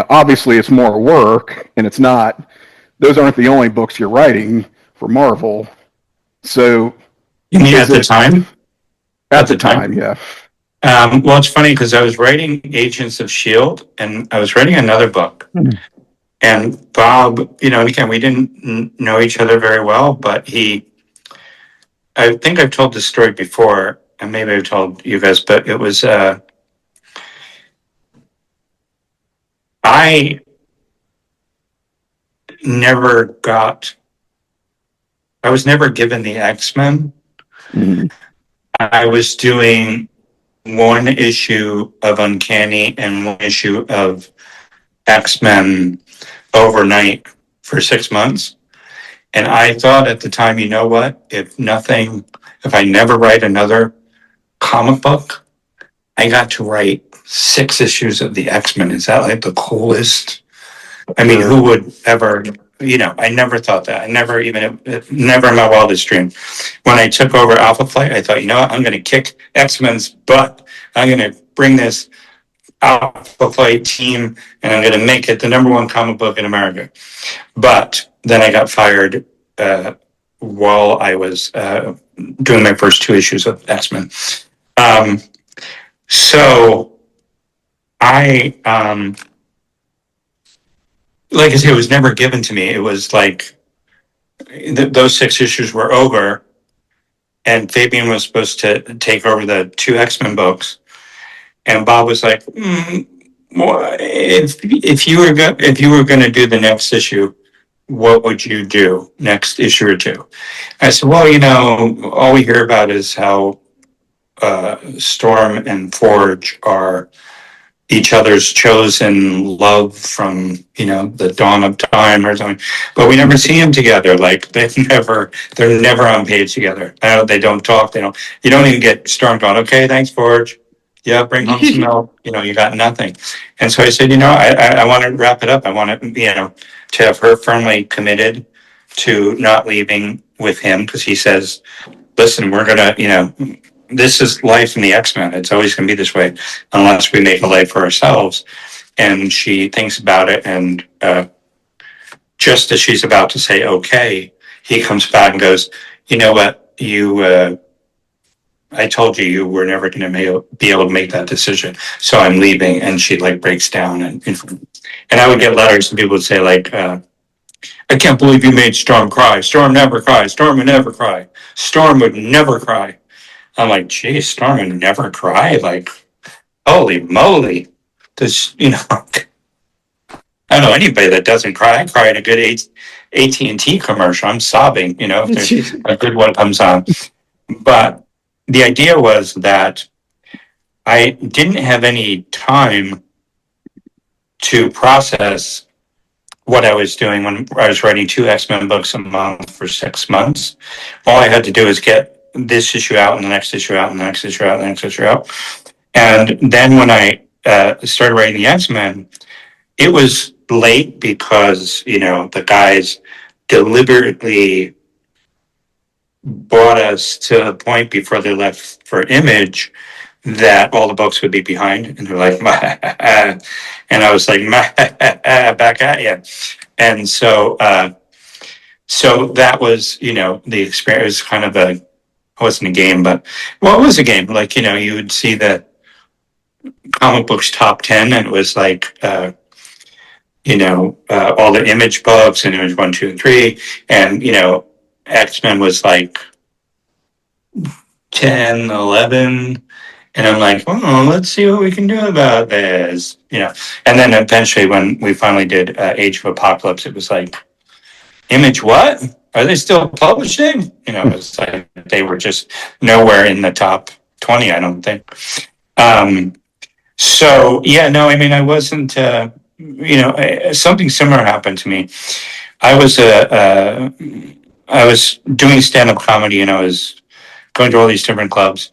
obviously it's more work, and those aren't the only books you're writing for Marvel. So, You mean at the time? At the time, yeah. Well, it's funny because I was writing Agents of S.H.I.E.L.D. and I was writing another book. And Bob, and again, we didn't know each other very well, but I think I've told this story before, and maybe I've told you guys, but it was, I was never given the X-Men. Mm-hmm. I was doing one issue of Uncanny and one issue of X-Men overnight for 6 months. And I thought at the time, you know what? If I never write another comic book, I got to write 6 issues of the X-Men. Is that like the coolest? I mean, who would ever, I never thought that. I never never in my wildest dream. When I took over Alpha Flight, I thought, you know what? I'm going to kick X-Men's butt. I'm going to bring this Alpha Flight team and I'm going to make it the #1 comic book in America. But then I got fired while I was doing my first 2 issues of X-Men. So I, like I said, it was never given to me. It was like those 6 issues were over, and Fabian was supposed to take over the 2 X-Men books. And Bob was like, well, if you were going to do the next issue, what would you do next issue or 2? I said, well, all we hear about is how Storm and Forge are each other's chosen love from, the dawn of time or something. But we never see them together. Like they're never on page together. They don't talk. You don't even get Storm going, okay, thanks, Forge. Yeah, bring home some milk. You got nothing. And so I said, I want to wrap it up. I want to, to have her firmly committed to not leaving with him, because he says, listen, we're going to, this is life in the X-Men. It's always going to be this way unless we make a life for ourselves. And she thinks about it. And just as she's about to say, okay, he comes back and goes, you know what, I told you were never going to be able to make that decision. So I'm leaving. And she breaks down. And I would get letters and people would say I can't believe you made Storm cry. Storm never cries. Storm would never cry. Storm would never cry. I'm like, geez, Storm would never cry. Holy moly. This, I don't know anybody that doesn't cry. I cry in a good AT&T commercial. I'm sobbing, if a good one comes on. But the idea was that I didn't have any time to process what I was doing when I was writing 2 X-Men books a month for 6 months. All I had to do is get this issue out and the next issue out and the next issue out and the next issue out. And then when I started writing the X-Men, it was late because, the guys deliberately brought us to a point before they left for Image that all the books would be behind. And they're like, and I was like, back at you. And so that was, the experience, kind of it wasn't a game, but, it was a game. You would see the comic books top 10, and it was all the Image books, and Image 1, 2, and 3, and, X-Men was 10, 11, and I'm like, let's see what we can do about this, And then eventually when we finally did Age of Apocalypse, it was Image what? Are they still publishing? It was they were just nowhere in the top 20, I don't think. So, yeah, no, I wasn't, something similar happened to me. I was doing stand-up comedy, and I was going to all these different clubs.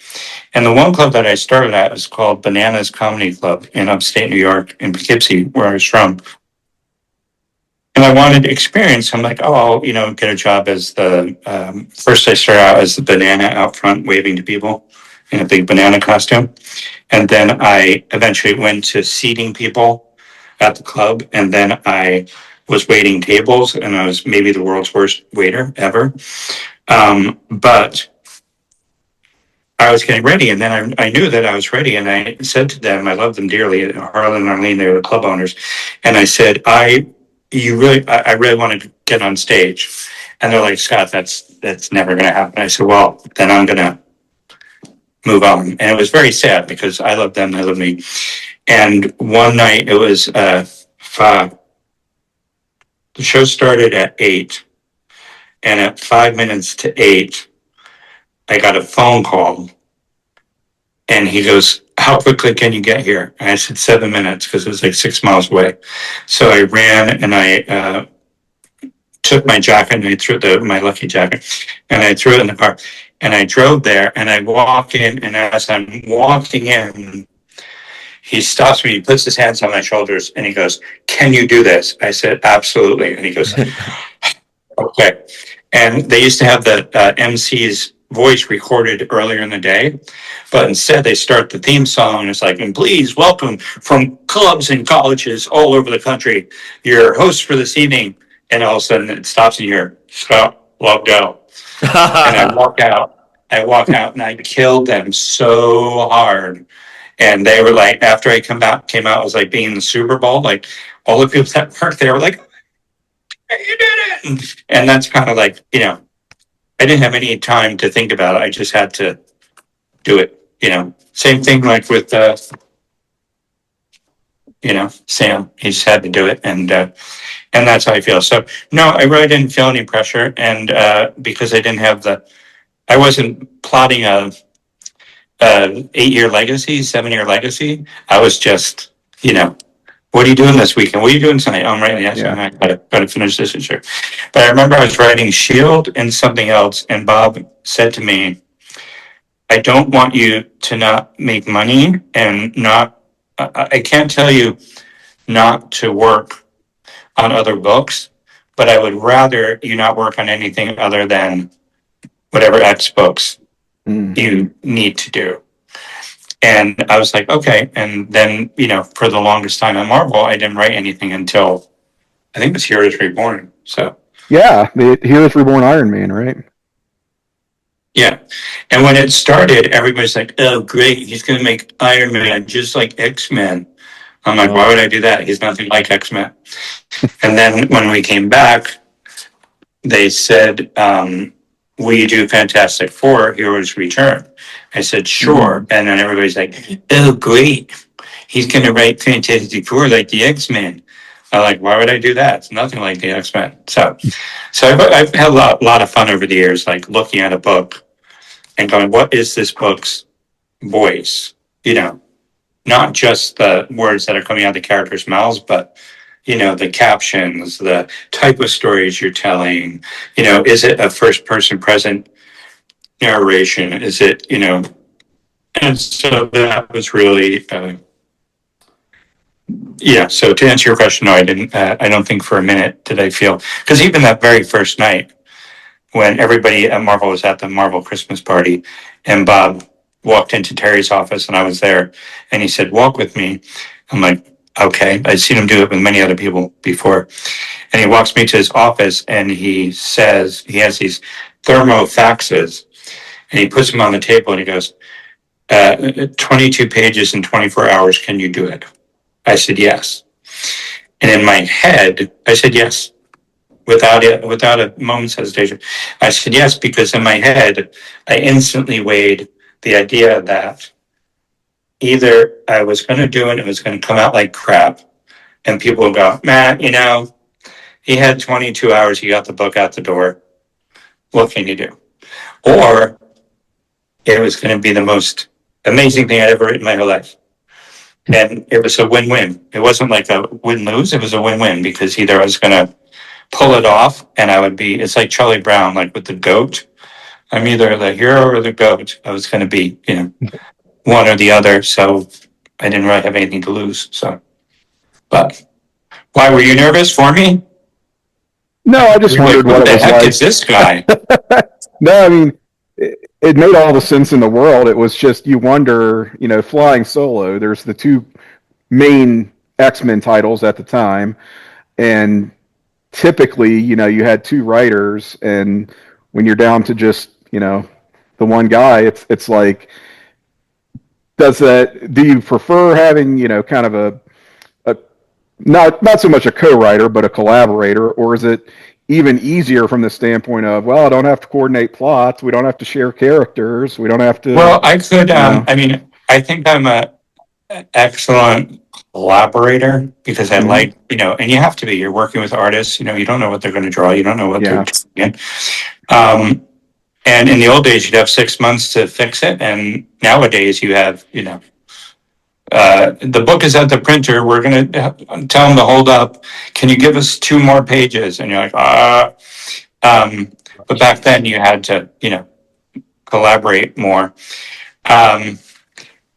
And the one club that I started at was called Bananas Comedy Club in upstate New York, in Poughkeepsie, where I was from. And I wanted experience. I'm like, oh, I'll, get a job as first I started out as the banana out front waving to people in a big banana costume. And then I eventually went to seating people at the club. And then I was waiting tables, and I was maybe the world's worst waiter ever. But I was getting ready, and then I knew that I was ready, and I said to them, I love them dearly, Harlan and Arlene, they were the club owners, and I said, I really wanted to get on stage. And they're like, Scott, that's never going to happen. I said, well, then I'm going to move on. And it was very sad because I love them, they love me. And one night it was the show started at 8, and at 5 minutes to 8, I got a phone call, and he goes, how quickly can you get here? And I said 7 minutes, because it was like 6 miles away. So I ran, and I took my jacket, and I threw my lucky jacket, and I threw it in the car, and I drove there, and I walk in, and as I'm walking in, he stops me, he puts his hands on my shoulders, and he goes, can you do this? I said, absolutely. And he goes, okay. And they used to have the MC's voice recorded earlier in the day, but instead they start the theme song, and it's like, and please welcome from clubs and colleges all over the country, your host for this evening. And all of a sudden it stops and you hear, Scott Lobdell. And I walk out, and I killed them so hard. And they were like, after I came out, it was like being in the Super Bowl. Like, all the people that worked there were like, you did it. And that's kind of like, I didn't have any time to think about it. I just had to do it, Same thing like with, Sam. He just had to do it. And that's how I feel. So, no, I really didn't feel any pressure. And because I wasn't plotting a 8-year legacy, 7-year legacy. I was just, what are you doing this weekend? What are you doing tonight? I'm writing. Yes, I gotta finish this issue. But I remember I was writing Shield and something else, and Bob said to me, I don't want you to not make money and I can't tell you not to work on other books, but I would rather you not work on anything other than whatever X books you need to do. And I was like, okay. And then, for the longest time at Marvel, I didn't write anything until I think it was Heroes Reborn. So yeah, the Heroes Reborn Iron Man, right? Yeah. And when it started, everybody's like, oh, great, he's going to make Iron Man just like X-Men. I'm like, why would I do that? He's nothing like X-Men. And then when we came back, they said, will you do Fantastic Four, Heroes Return? I said, sure. And then everybody's like, oh, great, he's going to write Fantastic Four like the X-Men. I'm like, why would I do that? It's nothing like the X-Men. So I've had a lot of fun over the years, like looking at a book and going, what is this book's voice? Not just the words that are coming out of the characters' mouths, but, the captions, the type of stories you're telling, is it a first person present narration? Is it, and so that was really, so to answer your question, no, I didn't, I don't think for a minute did I feel, because even that very first night when everybody at Marvel was at the Marvel Christmas party and Bob walked into Terry's office and I was there and he said, walk with me. I'm like, okay. I'd seen him do it with many other people before. And he walks me to his office and he says, he has these thermofaxes and he puts them on the table and he goes, 22 pages in 24 hours. Can you do it? I said, yes. And in my head, I said, yes, without a moment's hesitation. I said, yes, because in my head, I instantly weighed the idea that either I was going to do it, it was going to come out like crap, and people would go, Matt, he had 22 hours, he got the book out the door. What can you do? Or it was going to be the most amazing thing I'd ever written in my whole life. And it was a win-win. It wasn't like a win-lose, it was a win-win, because either I was going to pull it off and I would be, it's like Charlie Brown, like with the goat. I'm either the hero or the goat. I was going to be, one or the other. So I didn't really have anything to lose. So, but why were you nervous for me? No, I just You're like, wondered who what it the was heck like. is this guy? No, I mean, it made all the sense in the world. It was just you wonder, flying solo. There's the two main X-Men titles at the time, and typically, you had two writers, and when you're down to just, the one guy, it's like, do you prefer having, kind of a not so much a co-writer, but a collaborator, or is it even easier from the standpoint of, well, I don't have to coordinate plots, we don't have to share characters, we don't have to, Well, I could, know. I mean, I think I'm a excellent collaborator because I Mhm. like, and you have to be, you're working with artists, you don't know what they're going to draw. You don't know what they're Yeah. doing. And in the old days, you'd have 6 months to fix it. And nowadays you have, the book is at the printer. We're going to tell them to hold up. Can you give us 2 more pages? And you're like, but back then you had to, collaborate more.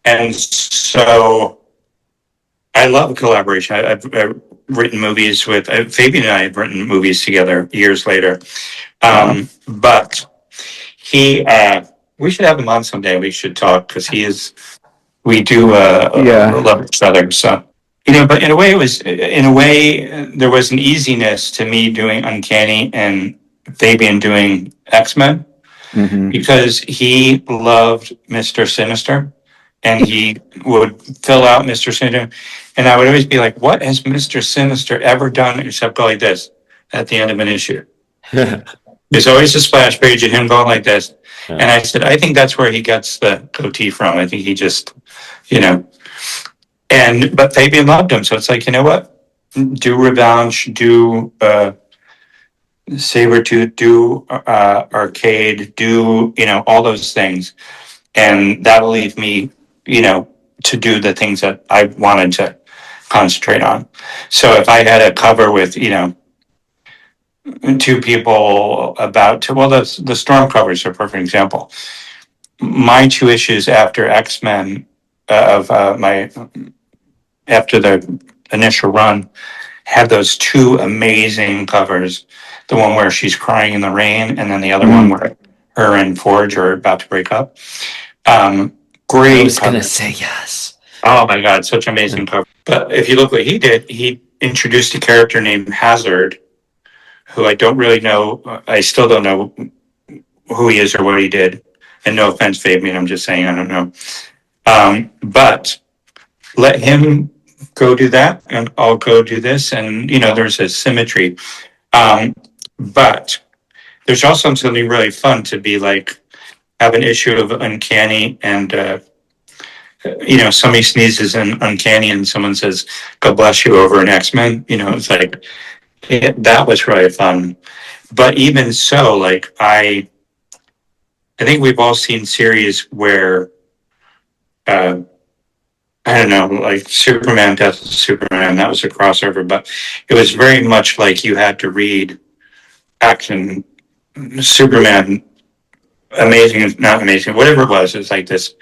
And so I love collaboration. I've written movies with Fabian and I have written movies together years later. But he, we should have him on someday. We should talk because we do love each other. So, but in a way, there was an easiness to me doing Uncanny and Fabian doing X-Men Mhm. because he loved Mr. Sinister. And he would fill out Mr. Sinister. And I would always be like, what has Mr. Sinister ever done except go like this at the end of an issue? There's always a splash page of him going like this. And I said, I think that's where he gets the goatee from. I think he just, but Fabian loved him. So it's like, you know what? Do Revenge, do Sabretooth, do Arcade, do, all those things. And that'll leave me, to do the things that I wanted to concentrate on. So if I had a cover with, two people the Storm covers are a perfect example. My 2 issues after X-Men after the initial run had those 2 amazing covers. The one where she's crying in the rain, and then the other one where her and Forge are about to break up. Great. I was going to say yes. Oh my God, such amazing cover. But if you look what he did, he introduced a character named Hazard, who I don't really know. I still don't know who he is or what he did. And no offense, Fabian, I'm just saying I don't know. But let him go do that, and I'll go do this. And, there's a symmetry. But there's also something really fun to be like, have an issue of Uncanny and, somebody sneezes in Uncanny and someone says, God bless you over an X-Men, it's like, that was really fun. But even so, like, I think we've all seen series where, I don't know, like Superman, Death of Superman, that was a crossover, but it was very much like you had to read Action Superman, amazing, not amazing, whatever it was like this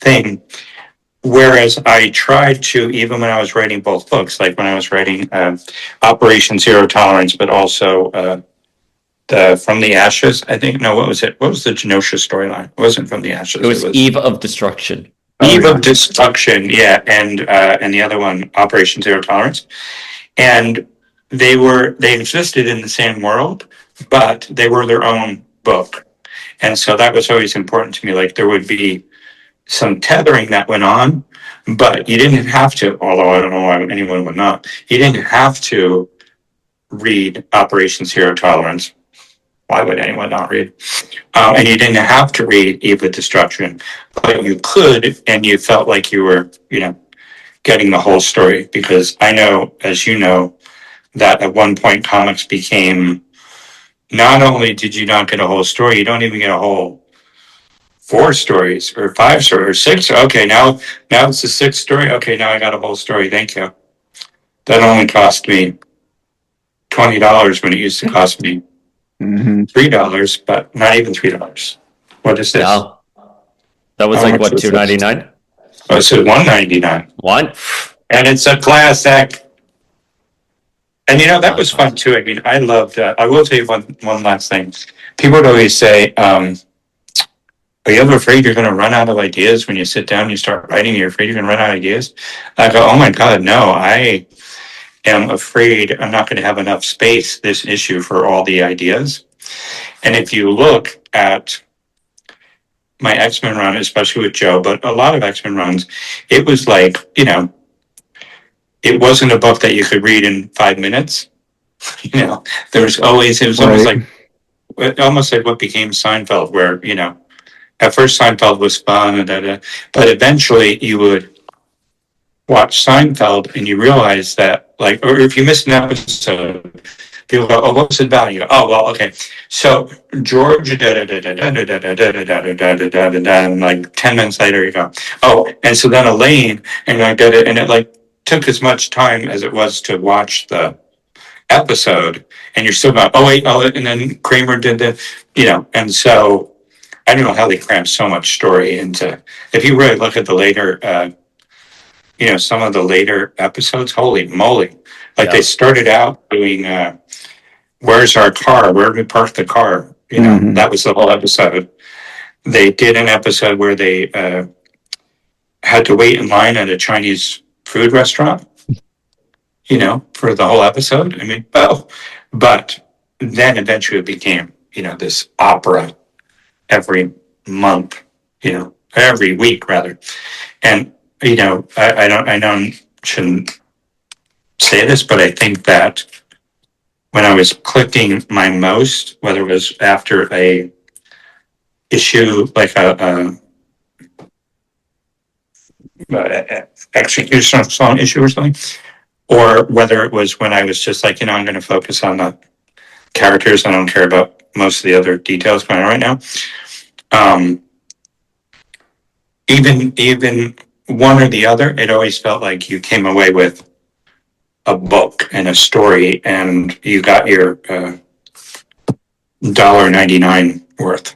thing. Whereas I tried to, even when I was writing both books, like when I was writing Operation Zero Tolerance, but also From the Ashes, I think, no, what was it? What was the Genosha storyline? It wasn't From the Ashes. It was Eve of Destruction. Eve of Destruction, yeah, and the other one, Operation Zero Tolerance. And they existed in the same world, but they were their own book. And so that was always important to me. Like there would be some tethering that went on, but you didn't have to, although I don't know why anyone would not, you didn't have to read Operation Zero Tolerance. Why would anyone not read? And you didn't have to read Eve of Destruction, but you could, and you felt like you were, getting the whole story. Because I know, as you know, that at one point comics became, not only did you not get a whole story, you don't even get a whole 4 stories or 5 stories or 6. Okay, now it's the 6th story. Okay, now I got a whole story. Thank you. That only cost me $20 when it used to cost me $3, but not even $3. What is this? No. That was How like much what, was this? $2.99? Oh, it's $1.99, One? and it's a classic. And that was fun too. I mean, I loved. I will tell you one last thing. People would always say, "Are you ever afraid you're going to run out of ideas when you sit down and you start writing? You're afraid you're going to run out of ideas?" I go, "Oh my God, no! I am afraid I'm not going to have enough space this issue for all the ideas." And if you look at my X-Men run, especially with Joe, but a lot of X-Men runs, it was like, it wasn't a book that you could read in 5 minutes. There was always, it was almost like what became Seinfeld, where, at first Seinfeld was fun, but eventually you would watch Seinfeld and you realize that, like, or if you missed an episode, people go, "Oh, what was it about?" You go, "Oh, well, okay." So George, and like 10 minutes later, you go, "Oh," and so then Elaine, and I did it, and it like took as much time as it was to watch the episode, and you're still going, "Oh wait, oh," and then Kramer did and so I don't know how they crammed so much story into. If you really look at the later, some of the later episodes, holy moly! Like they started out doing. Where's our car? Where do we park the car? That was the whole episode. They did an episode where they had to wait in line at a Chinese food restaurant, for the whole episode. I mean, but then eventually it became, this opera every month, every week rather. And, I don't, shouldn't say this, but I think that when I was clicking my most, whether it was after a issue, like a execution song issue or something, or whether it was when I was just like, I'm going to focus on the characters. I don't care about most of the other details going on right now. Even one or the other, it always felt like you came away with a book and a story, and you got your $1.99 worth.